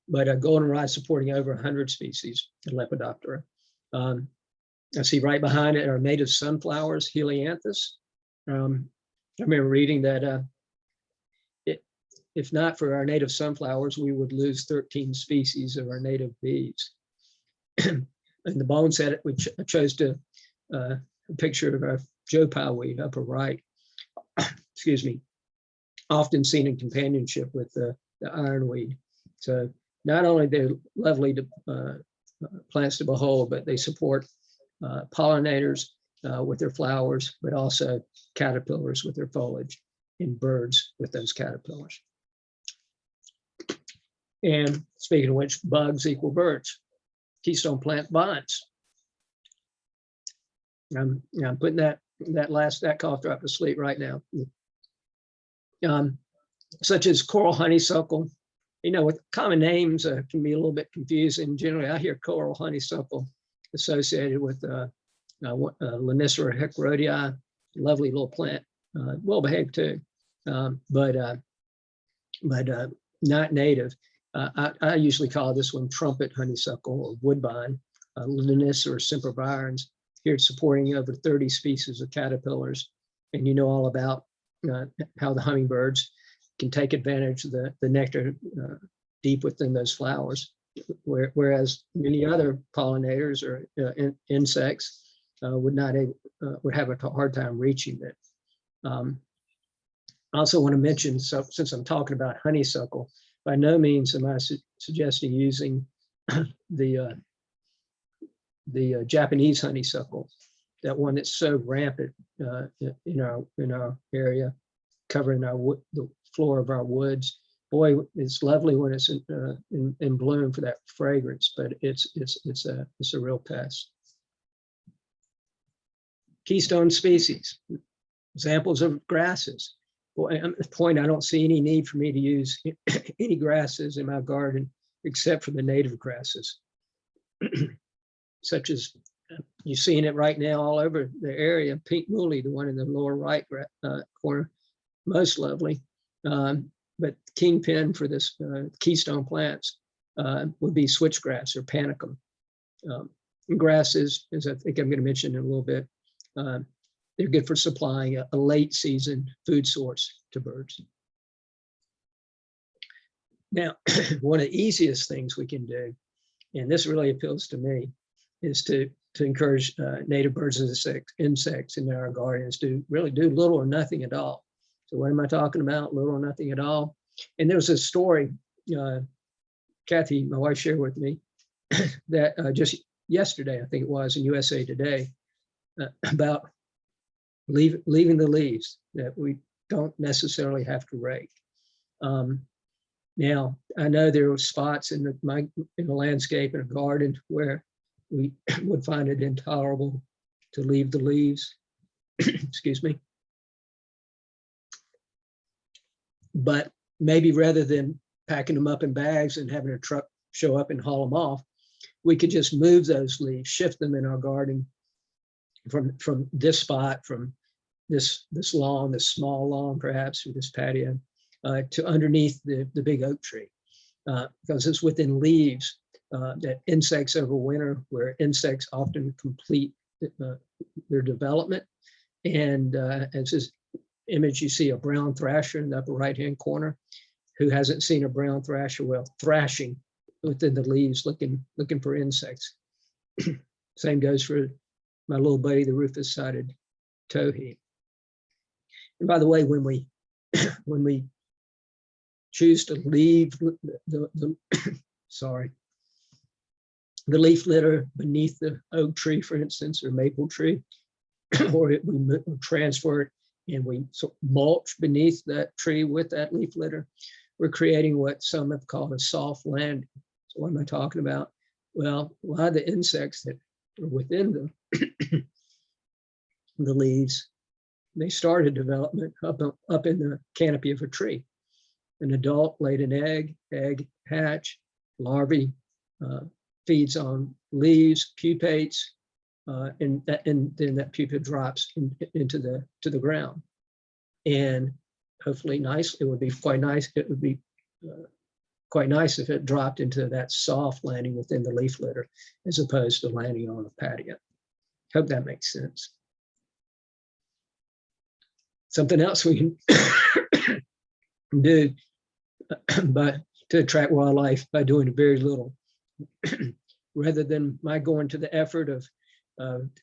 But goldenrod supporting over 100 species in Lepidoptera. I see right behind it are native sunflowers, helianthus. I remember reading that if not for our native sunflowers, we would lose 13 species of our native bees. And the bone set, which I chose to a picture of our Joe Pyeweed upper right, excuse me, often seen in companionship with the ironweed. So not only they're lovely to, plants to behold, but they support pollinators with their flowers, but also caterpillars with their foliage and birds with those caterpillars. And speaking of which, bugs equal birds. Keystone plant vines. I'm putting that cough drop to sleep right now. Such as coral honeysuckle. You know, with common names can be a little bit confusing. Generally, I hear coral honeysuckle associated with Lonicera heckrodii, lovely little plant, well behaved too, but not native. I usually call this one trumpet honeysuckle or woodbine, Lonicera sempervirens. Here it's supporting over 30 species of caterpillars, and you know all about how the hummingbirds can take advantage of the nectar deep within those flowers, whereas many other pollinators or insects would have a hard time reaching it. I also want to mention, so since I'm talking about honeysuckle, by no means am I suggesting using the Japanese honeysuckle, that one that's so rampant in our area, covering the floor of our woods. Boy, it's lovely when it's in bloom for that fragrance, but it's a real pest. Keystone species, examples of grasses. Boy, at this point, I don't see any need for me to use any grasses in my garden except for the native grasses, such as you're seeing it right now all over the area. Pink muley, the one in the lower right corner, most lovely. But kingpin for this keystone plants would be switchgrass or panicum. Grasses, as I think I'm going to mention in a little bit, they're good for supplying a late season food source to birds. Now, one of the easiest things we can do, and this really appeals to me, is to encourage native birds and insects in our gardens to really do little or nothing at all. So what am I talking about? Little or nothing at all. And there was a story Kathy, my wife, shared with me that just yesterday, I think it was, in USA Today, about leaving the leaves that we don't necessarily have to rake. Now, I know there are spots in the landscape and a garden where we would find it intolerable to leave the leaves, excuse me. But maybe rather than packing them up in bags and having a truck show up and haul them off, we could just move those leaves, shift them in our garden from this spot, from this lawn, this small lawn perhaps, or this patio, to underneath the big oak tree, because it's within leaves that insects overwinter, where insects often complete their development. And as this image, you see a brown thrasher in the upper right-hand corner. Who hasn't seen a brown thrasher? Well, thrashing within the leaves, looking for insects. Same goes for my little buddy, the rufous-sided towhee. And by the way, when we choose to leave the sorry, the leaf litter beneath the oak tree, for instance, or maple tree, or we transfer it and we mulch beneath that tree with that leaf litter, we're creating what some have called a soft landing. So what am I talking about? Well, a lot of the insects that are within the leaves, they started development up in the canopy of a tree. An adult laid an egg hatch, larvae feeds on leaves, pupates, and then that pupa drops into the ground. And hopefully nice, it would be quite nice. It would be quite nice if it dropped into that soft landing within the leaf litter, as opposed to landing on a patio. Hope that makes sense. Something else we can do but to attract wildlife by doing very little. Rather than my going to the effort of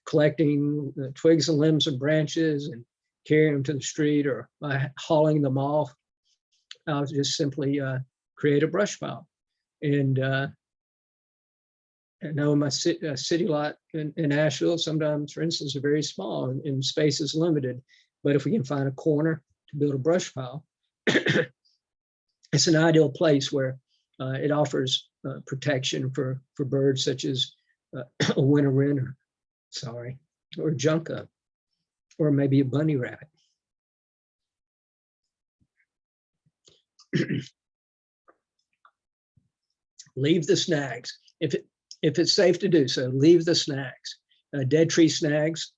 collecting the twigs and limbs and branches and carrying them to the street, or by hauling them off, I'll just simply create a brush pile. And I know my city lot in Asheville, sometimes, for instance, are very small and space is limited. But if we can find a corner to build a brush pile, it's an ideal place where it offers protection for birds such as a winter wren, or junco, or maybe a bunny rabbit. Leave the snags. If it's safe to do so, leave the snags. Dead tree snags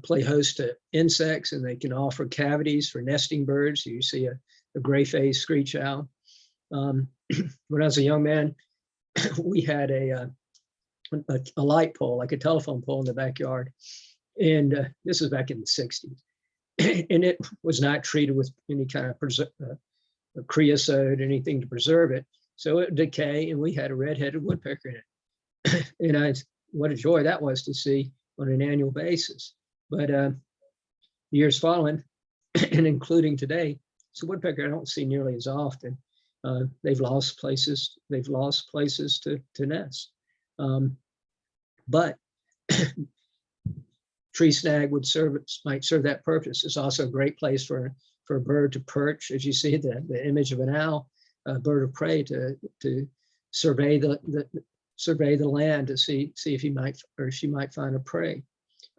play host to insects, and they can offer cavities for nesting birds. You see a gray-faced screech owl. When I was a young man, we had a light pole, like a telephone pole, in the backyard. And this was back in the 60s. And it was not treated with any kind of creosote, anything to preserve it. So it would decay, and we had a red-headed woodpecker in it. And what a joy that was to see on an annual basis. But years following, and including today, so woodpecker I don't see nearly as often. They've lost places to nest. But tree snag might serve that purpose. It's also a great place for a bird to perch, as you see the image of an owl, a bird of prey, to survey the land to see if he might or she might find a prey.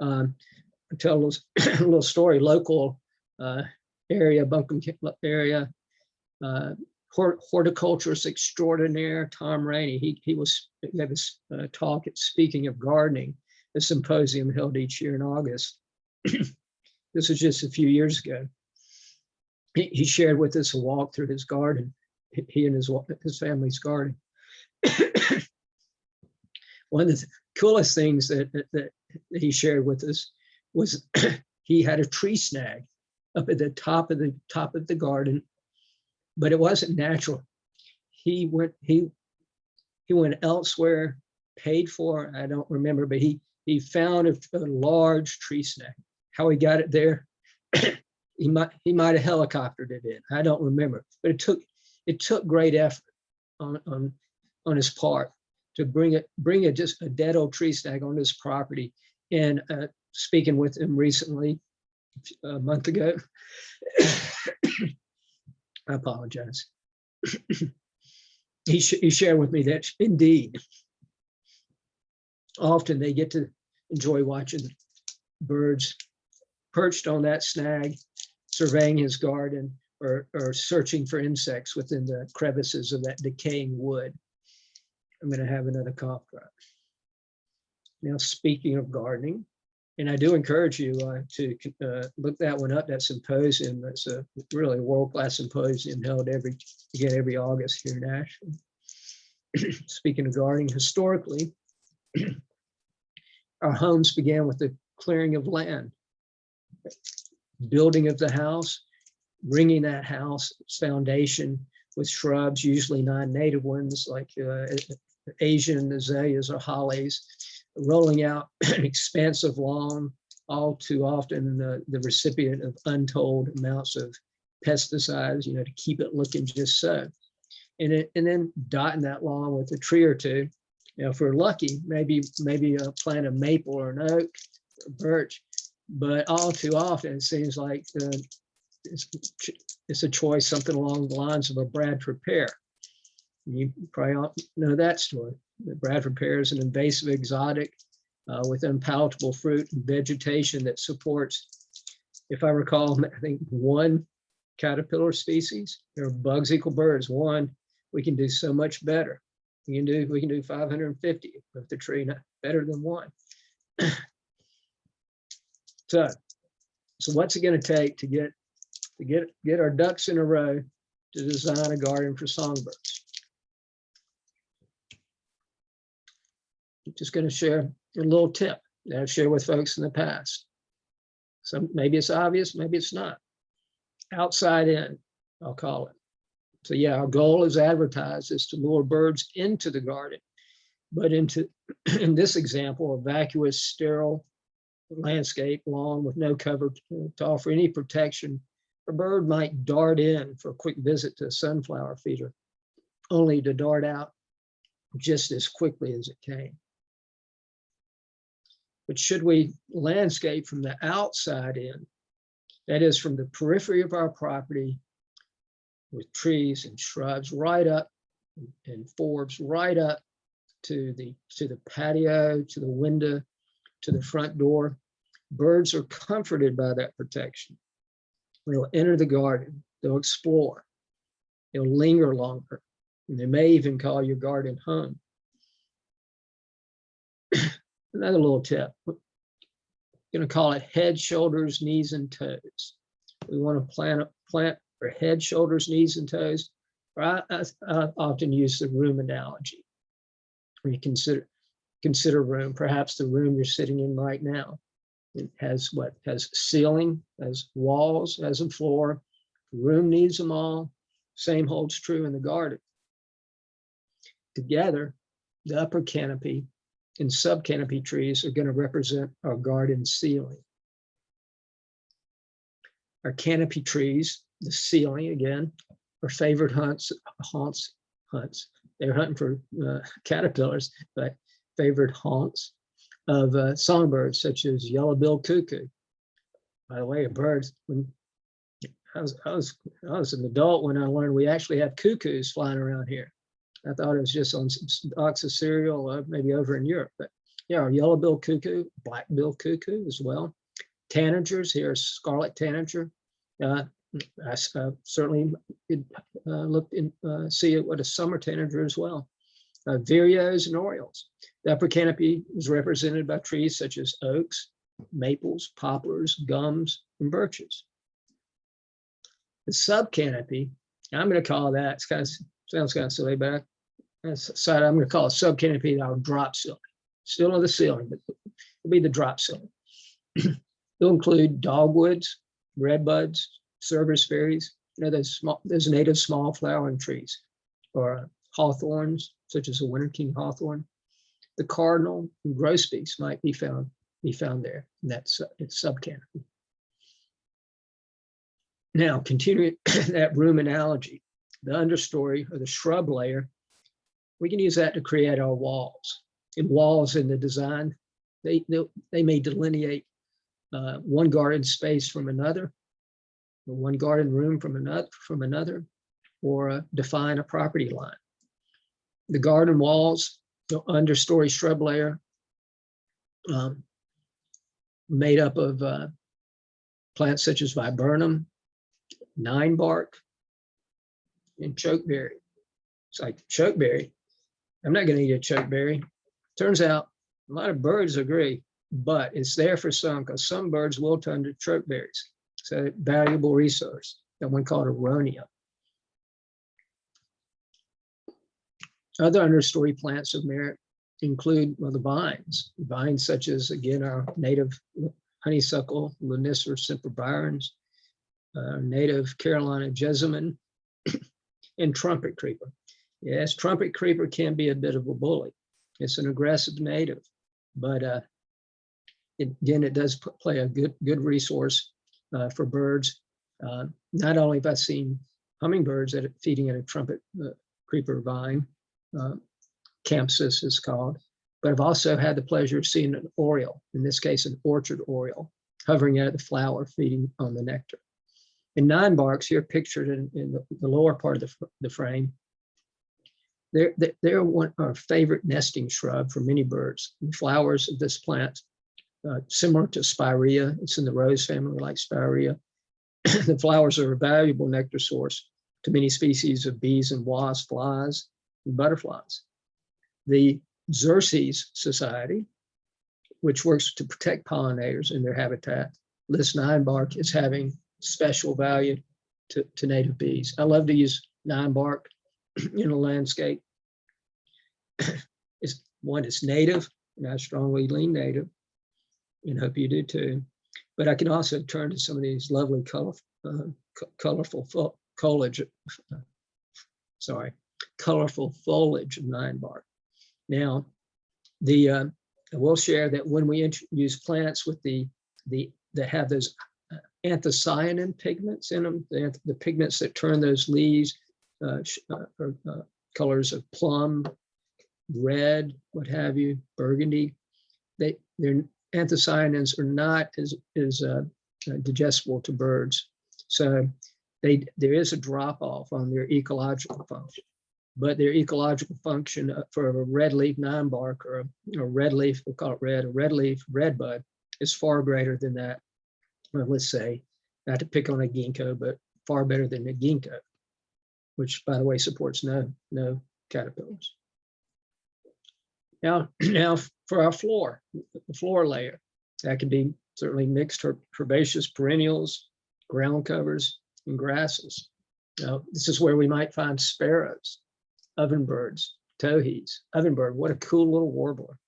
I'll tell a little story. Local area, Buncombe area, horticulturist extraordinaire Tom Rainey. He gave us a talk at Speaking of Gardening, a symposium held each year in August. This was just a few years ago. He shared with us a walk through his garden, he and his family's garden. One of the coolest things that he shared with us was he had a tree snag up at the top of the garden, but it wasn't natural. He went elsewhere, paid for, I don't remember, but he found a large tree snag. How he got it there, he might have helicoptered it in. I don't remember, but it took great effort on his part to bring just a dead old tree snag on his property. And speaking with him recently, a month ago, I apologize. he shared with me that indeed, often they get to enjoy watching birds perched on that snag, surveying his garden, or searching for insects within the crevices of that decaying wood. I'm going to have another cough drop. Now, speaking of gardening, and I do encourage you to look that one up, that symposium. That's a really world-class symposium held every August here in Ashland. Speaking of gardening, historically, our homes began with the clearing of land, building of the house, ringing that house, its foundation with shrubs, usually non-native ones like Asian azaleas or hollies, rolling out an expansive lawn, all too often the recipient of untold amounts of pesticides, to keep it looking just so. And then dotting that lawn with a tree or two. If we're lucky, maybe plant a maple or an oak, or birch, but all too often it seems like it's a choice, something along the lines of a Bradford pear. You probably know that story. The Bradford pear is an invasive exotic with unpalatable fruit and vegetation that supports, if I recall, I think one caterpillar species. There are bugs equal birds. One, we can do so much better. We can do 550 with the tree, not better than one. So what's it going to take to get our ducks in a row to design a garden for songbirds? I'm just going to share a little tip that I've shared with folks in the past. So maybe it's obvious, maybe it's not. Outside in, I'll call it. So yeah, our goal as advertised is to lure birds into the garden, but in this example, a vacuous, sterile landscape, lawn with no cover to offer any protection, a bird might dart in for a quick visit to a sunflower feeder, only to dart out just as quickly as it came. But should we landscape from the outside in, that is from the periphery of our property, with trees and shrubs right up and forbs right up to the patio, to the window, to the front door, birds are comforted by that protection. They'll enter the garden, they'll explore, they'll linger longer, and they may even call your garden home. Another little tip, we're going to call it head, shoulders, knees, and toes. We want to plant for head, shoulders, knees, and toes. Or I often use the room analogy. When you consider room, perhaps the room you're sitting in right now. It has what? Has ceiling, has walls, has a floor. The room needs them all. Same holds true in the garden. Together, the upper canopy and subcanopy trees are going to represent our garden ceiling. Our canopy trees, the ceiling again, are favorite haunts. They're hunting for caterpillars, but favorite haunts of songbirds such as yellow-billed cuckoo. By the way, a bird, when I was an adult when I learned we actually have cuckoos flying around here. I thought it was just on some stalks of cereal, maybe over in Europe. But yeah, our yellow-billed cuckoo, black-billed cuckoo as well. Tanagers, here's scarlet tanager. I certainly could look and see what a summer tanager as well. Vireos and orioles. The upper canopy is represented by trees such as oaks, maples, poplars, gums, and birches. The subcanopy, I'm going to call that, sounds kind of silly, but I'm going to call a subcanopy our drop ceiling. Still on the ceiling, but it'll be the drop ceiling. It'll include dogwoods, redbuds, serviceberries, those native small flowering trees, or hawthorns, such as the winter king hawthorn. The cardinal and grosbeaks might be found there in that subcanopy. Now, continuing that room analogy, the understory or the shrub layer, we can use that to create our walls. And walls in the design, they may delineate one garden space from another, or one garden room from another. or define a property line. The garden walls, the understory shrub layer, made up of plants such as viburnum, ninebark, and chokeberry. It's like chokeberry. I'm not going to eat a chokeberry. Turns out a lot of birds agree, but it's there for some because some birds will turn to chokeberries. It's a valuable resource, that one called aronia. Other understory plants of merit include, well, the vines. Vines such as, again, our native honeysuckle, Lunicer sempervirens, native Carolina jessamine, and trumpet creeper. Yes, trumpet creeper can be a bit of a bully. It's an aggressive native, but again, it does play a good resource for birds. Not only have I seen hummingbirds feeding at a trumpet creeper vine, campsis is called, but I've also had the pleasure of seeing an oriole, in this case, an orchard oriole, hovering at the flower, feeding on the nectar. And ninebarks here pictured in the lower part of the frame, they're one of our favorite nesting shrub for many birds. The flowers of this plant, similar to spirea, it's in the rose family like spirea. The flowers are a valuable nectar source to many species of bees and wasps, flies, and butterflies. The Xerces Society, which works to protect pollinators in their habitat, lists ninebark as having special value to native bees. I love to use ninebark in a landscape. It's native, and I strongly lean native, and hope you do too. But I can also turn to some of these lovely colorful foliage of ninebark. Now, I will share that when we use plants with that have those anthocyanin pigments in them, the pigments that turn those leaves colors of plum, red, what have you, burgundy, their anthocyanins are not as digestible to birds. So there is a drop off on their ecological function, but their ecological function for a red leaf ninebark or a red leaf, we'll call it red, a red leaf redbud is far greater than that. Well, let's say, not to pick on a ginkgo, but far better than a ginkgo, which, by the way, supports no caterpillars. Now for our floor, the floor layer, that can be certainly mixed herbaceous perennials, ground covers, and grasses. Now, this is where we might find sparrows, ovenbirds, towhees. Ovenbird, what a cool little warbler.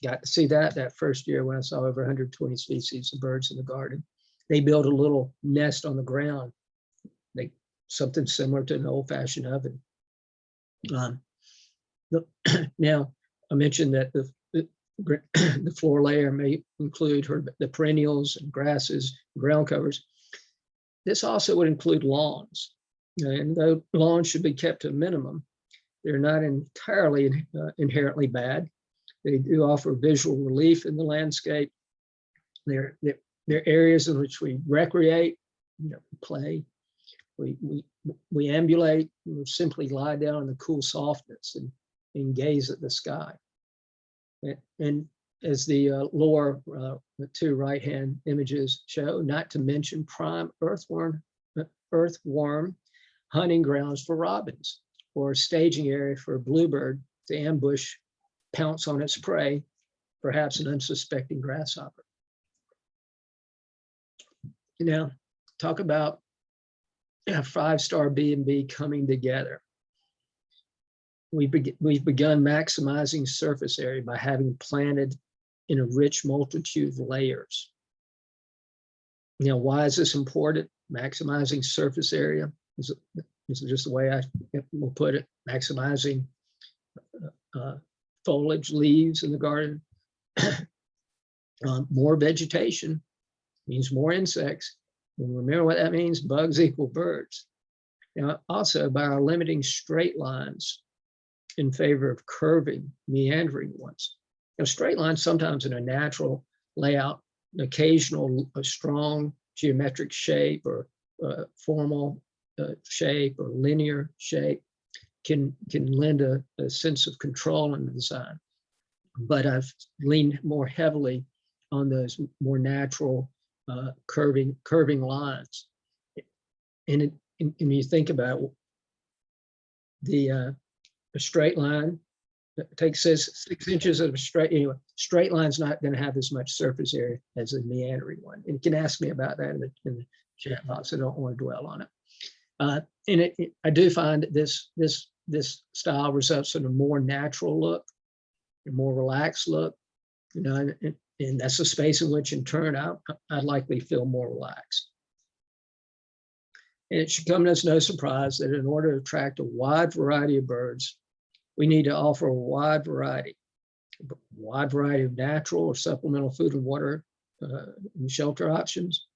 Got to see that first year when I saw over 120 species of birds in the garden. They build a little nest on the ground, something similar to an old-fashioned oven. Now, I mentioned that the floor layer may include the perennials and grasses, ground covers. This also would include lawns. And though lawns should be kept to a minimum, they're not entirely inherently bad. They do offer visual relief in the landscape. They're areas in which we recreate, play, we ambulate, we simply lie down in the cool softness and gaze at the sky. And as the lower, the two right-hand images show, not to mention prime earthworm hunting grounds for robins, or a staging area for a bluebird to ambush, pounce on its prey, perhaps an unsuspecting grasshopper. Now, talk about a five-star B&B coming together. We've begun maximizing surface area by having planted in a rich multitude of layers. Why is this important? Maximizing surface area is just the way I will put it. Maximizing foliage, leaves in the garden. More vegetation means more insects. And remember what that means? Bugs equal birds. Now, also by our limiting straight lines in favor of curving, meandering ones. Straight lines sometimes in a natural layout, an occasional, a strong geometric shape or formal shape or linear shape can lend a sense of control in the design. But I've leaned more heavily on those more natural curving lines. And you think about a straight line, takes 6 inches of a straight line's not going to have as much surface area as a meandering one. And you can ask me about that in the chat box. I don't want to dwell on it. And I do find that this style results in a more natural look, a more relaxed look, and that's a space in which in turn I'd likely feel more relaxed. And it should come as no surprise that in order to attract a wide variety of birds, we need to offer a wide variety of natural or supplemental food and water and shelter options,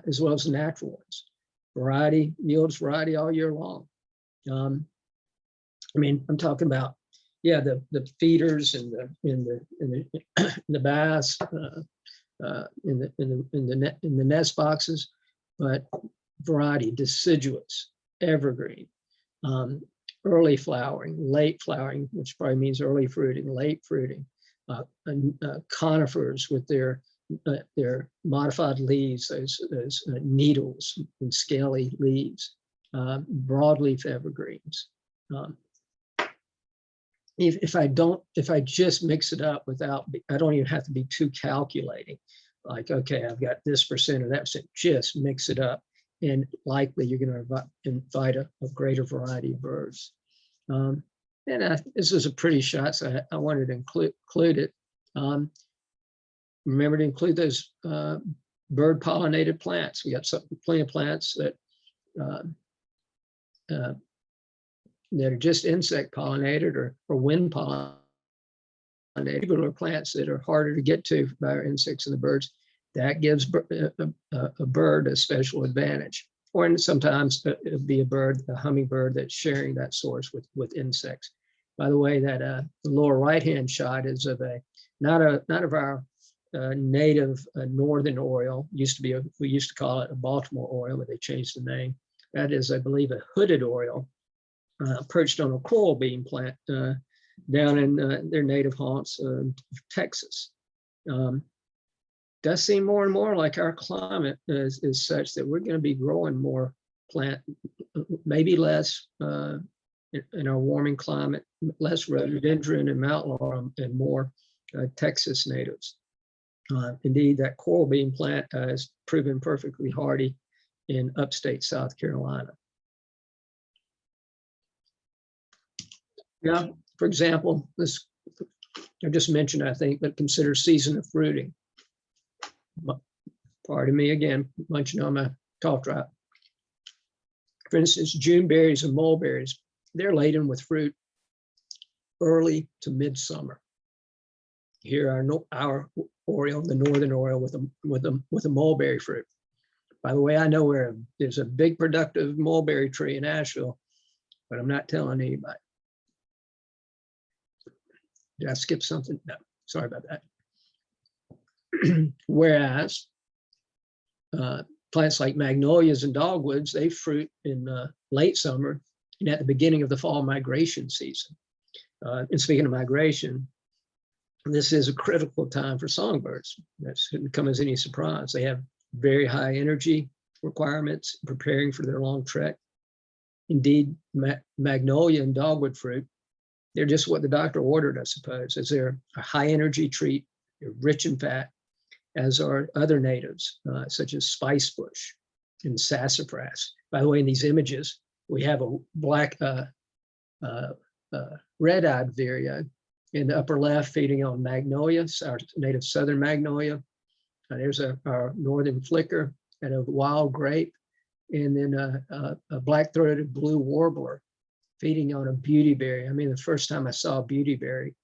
as well as natural ones. Variety yields variety all year long. I mean, I'm talking about, yeah, the feeders and the bass in the nest boxes, but variety, deciduous, evergreen, early flowering, late flowering, which probably means early fruiting, late fruiting, conifers with their modified leaves, those needles and scaly leaves, broadleaf evergreens. If I just mix it up I don't even have to be too calculating. Like, okay, I've got this percent or that percent, just mix it up. And likely you're going to invite a greater variety of birds. This is a pretty shot, so I wanted to include it. Remember to include those bird pollinated plants. We got plenty of plants that are just insect pollinated or wind pollinated. Particular plants that are harder to get to by our insects and the birds. That gives a bird a special advantage. Or sometimes it'll be a hummingbird that's sharing that source with insects. By the way, that the lower right-hand shot is of not of our native northern oriole. We used to call it a Baltimore oriole, but they changed the name. That is, I believe, a hooded oriole perched on a coral bean plant down in their native haunts of Texas. Does seem more and more like our climate is such that we're going to be growing more plant, maybe less in our warming climate, less rhododendron and mountain laurel and more Texas natives. Indeed, that coral bean plant has proven perfectly hardy in upstate South Carolina. Yeah, for example, this I just mentioned, I think, but consider season of fruiting. Pardon me again, munching on my cough drop. For instance, June berries and mulberries, they're laden with fruit early to midsummer. Here our oriole, the northern oriole, with a mulberry fruit. By the way, I know where there's a big productive mulberry tree in Asheville, but I'm not telling anybody. Did I skip something? No, sorry about that. Whereas plants like magnolias and dogwoods, they fruit in late summer and at the beginning of the fall migration season. And speaking of migration, this is a critical time for songbirds. That shouldn't come as any surprise. They have very high energy requirements preparing for their long trek. Indeed, magnolia and dogwood fruit, they're just what the doctor ordered, I suppose, as they're a high energy treat. They're rich in fat, as are other natives, such as spicebush and sassafras. By the way, in these images, we have a black red-eyed vireo in the upper left feeding on magnolias, our native southern magnolia. There's our northern flicker and a wild grape, and then a black-throated blue warbler feeding on a beautyberry. I mean, the first time I saw a beautyberry,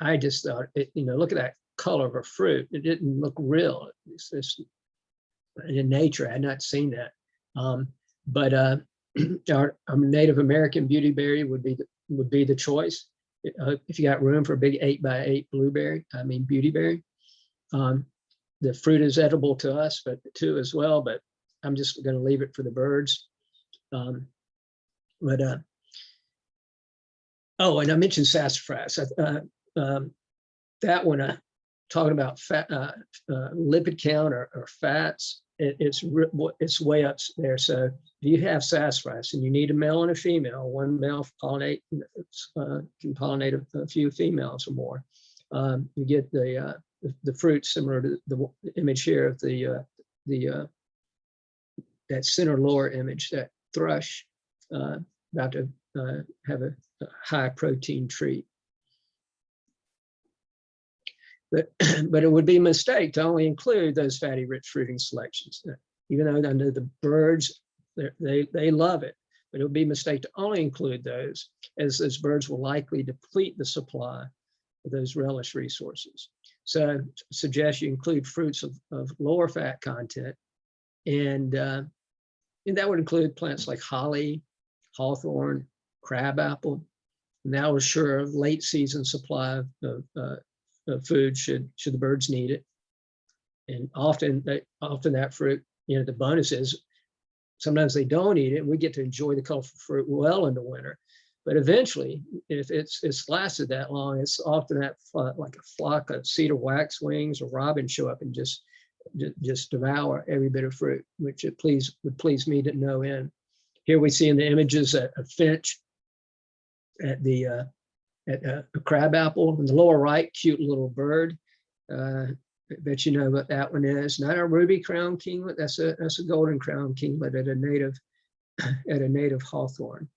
I just thought, look at that color of a fruit. It didn't look real. It's just in nature. I had not seen that. But our Native American beautyberry would be the choice. If you got room for a big 8x8 beautyberry. The fruit is edible to us, but too as well. But I'm just going to leave it for the birds. Oh, and I mentioned sassafras. That one, talking about fat, lipid count or fats, it's way up there. So if you have sassafras and you need a male and a female, one male pollinate can pollinate a few females or more. You get the fruit similar to the image here of that center lower image, that thrush about to have a high protein treat. But it would be a mistake to only include those fatty rich fruiting selections. Even though I know the birds, they love it, but it would be a mistake to only include those, as those birds will likely deplete the supply of those relish resources. So I suggest you include fruits of lower fat content, and that would include plants like holly, hawthorn, crabapple, and that will assure a late season supply of food should the birds need it. And often that fruit, the bonus is sometimes they don't eat it, and we get to enjoy the colorful fruit well into winter. But eventually, if it's lasted that long, it's often that like a flock of cedar waxwings or robins show up and just devour every bit of fruit, which would please me to no end. Here we see in the images a finch at a crabapple. In the lower right, cute little bird. I bet you know what that one is. Not a ruby crown kinglet. That's a golden crown kinglet at a native hawthorn.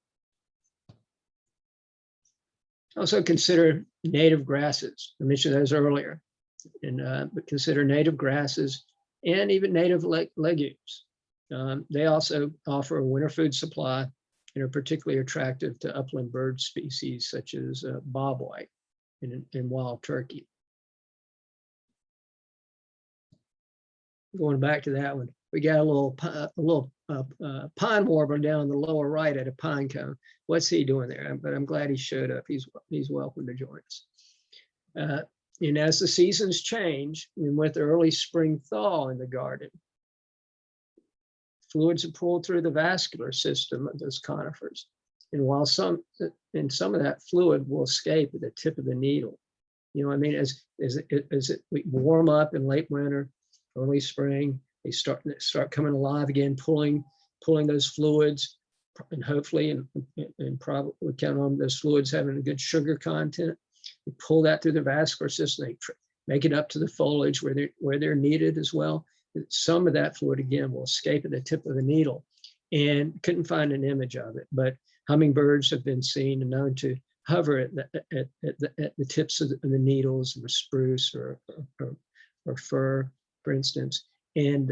Also consider native grasses. I mentioned those earlier, but consider native grasses and even native legumes. They also offer a winter food supply and are particularly attractive to upland bird species such as bobwhite and wild turkey. Going back to that one, we got a little pine warbler down in the lower right at a pine cone. What's he doing there? But I'm glad he showed up. He's welcome to join us. And as the seasons change, and with the early spring thaw in the garden, fluids are pulled through the vascular system of those conifers. And while some of that fluid will escape at the tip of the needle, as it warm up in late winter, early spring, they start coming alive again, pulling those fluids, and hopefully, and probably count on those fluids having a good sugar content. They pull that through the vascular system. They make it up to the foliage where they're needed as well. Some of that fluid again will escape at the tip of the needle, and couldn't find an image of it, but hummingbirds have been seen and known to hover at the tips of the needles of a spruce or fir, for instance, and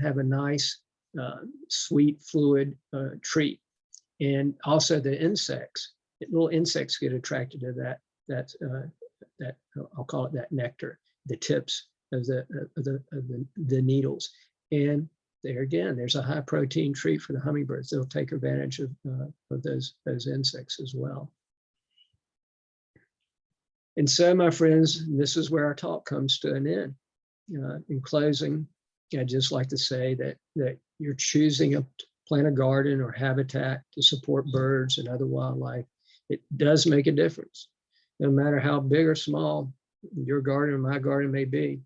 have a nice sweet fluid treat. And also the insects, little insects get attracted to that I'll call it that nectar, the tips of the needles. And there again, there's a high protein treat for the hummingbirds. They'll take advantage of those insects as well. And so, my friends, this is where our talk comes to an end. In closing, I'd just like to say that you're choosing to plant a garden or habitat to support birds and other wildlife. It does make a difference, no matter how big or small your garden or my garden may be.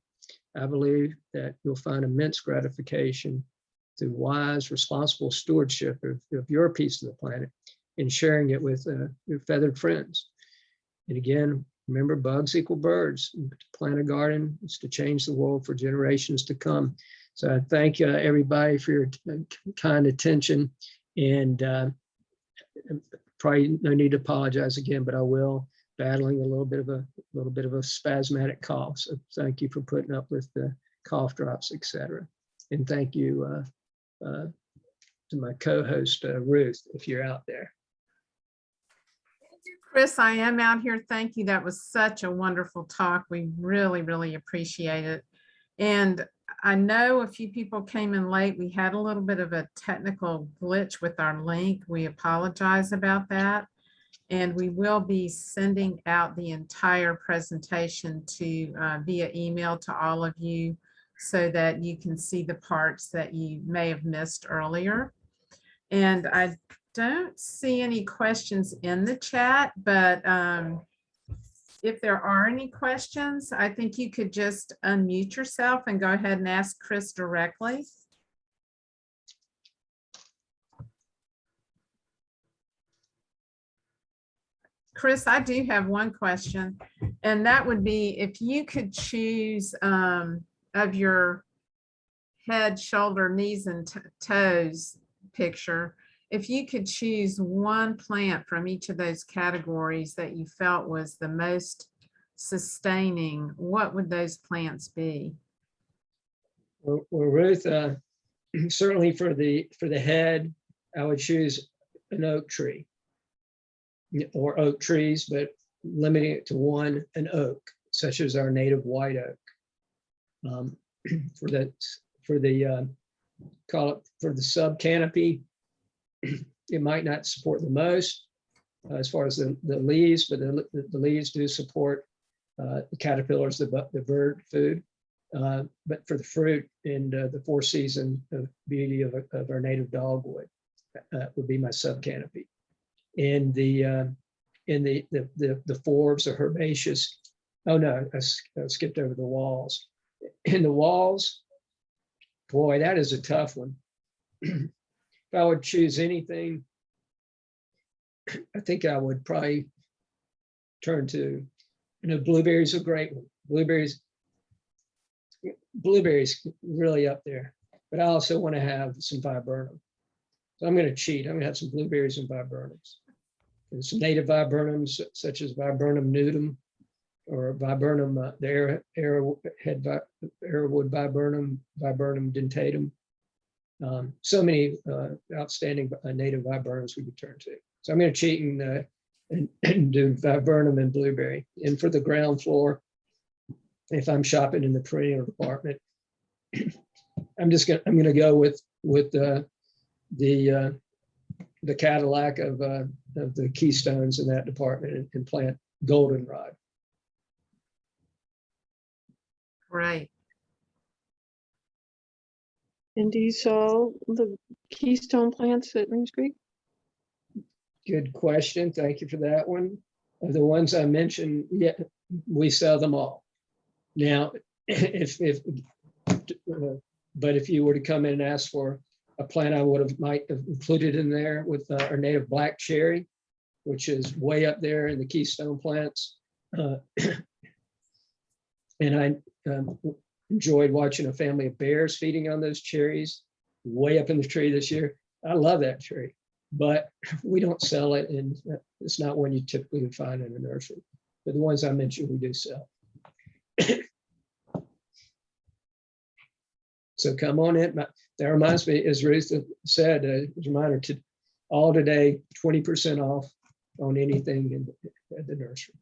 I believe that you'll find immense gratification through wise, responsible stewardship of your piece of the planet and sharing it with your feathered friends. And again, remember, bugs equal birds. To plant a garden is to change the world for generations to come. So I thank everybody for your kind attention, and probably no need to apologize again, but I will. Battling a little bit of a spasmodic cough. So thank you for putting up with the cough drops, etc. And thank you to my co-host, Ruth, if you're out there. Thank you, Chris. I am out here. Thank you. That was such a wonderful talk. We really, really appreciate it. And I know a few people came in late. We had a little bit of a technical glitch with our link. We apologize about that. And we will be sending out the entire presentation via email to all of you so that you can see the parts that you may have missed earlier. And I don't see any questions in the chat, but if there are any questions, I think you could just unmute yourself and go ahead and ask Chris directly. Chris, I do have one question, and that would be if you could choose of your head, shoulder, knees, and toes picture, if you could choose one plant from each of those categories that you felt was the most sustaining, what would those plants be? Well, Ruth, certainly for the head, I would choose an oak tree or oak trees, but limiting it to one, an oak, such as our native white oak. For the call it for the sub canopy, it might not support the most as far as the leaves, but the leaves do support the caterpillars, the bird food. But for the fruit and the four season beauty of our native dogwood would be my sub canopy. And the forbs are herbaceous. Oh no, I skipped over the walls. In the walls, boy, that is a tough one. If I would choose anything, I think I would probably turn to, blueberries are a great one. Blueberries really up there, but I also want to have some viburnum. So I'm going to cheat. I'm going to have some blueberries and viburnums. And some native viburnums, such as Viburnum nudum or Viburnum, the arrowwood viburnum, Viburnum dentatum. So many outstanding native viburnums we could turn to. So I'm going to cheat and do viburnum and blueberry. And for the ground floor, if I'm shopping in the perennial department, I'm going to go with the Cadillac of the Keystones in that department and plant Goldenrod. Right. And do you sell the Keystone plants at Reems Creek? Good question. Thank you for that one. Of the ones I mentioned, yeah, we sell them all. Now, if you were to come in and ask for a plant, I might have included in there with our native black cherry, which is way up there in the Keystone plants. And I enjoyed watching a family of bears feeding on those cherries way up in the tree this year. I love that tree, but we don't sell it, and it's not one you typically would find in a nursery. But the ones I mentioned, we do sell. So come on in. That reminds me, as Ruth said, as a reminder to all today, 20% off on anything at the nursery.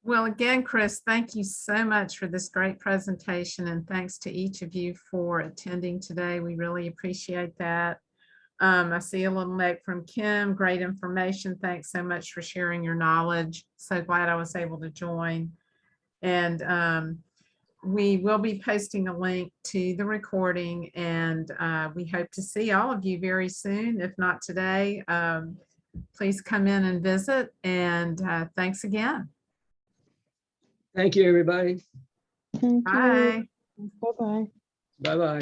Well, again, Chris, thank you so much for this great presentation, and thanks to each of you for attending today. We really appreciate that. I see a little note from Kim, great information. Thanks so much for sharing your knowledge. So glad I was able to join. And we will be posting a link to the recording, and we hope to see all of you very soon, if not today. Please come in and visit, and thanks again. Thank you, everybody. Thank you. Bye. Bye-bye. Bye-bye.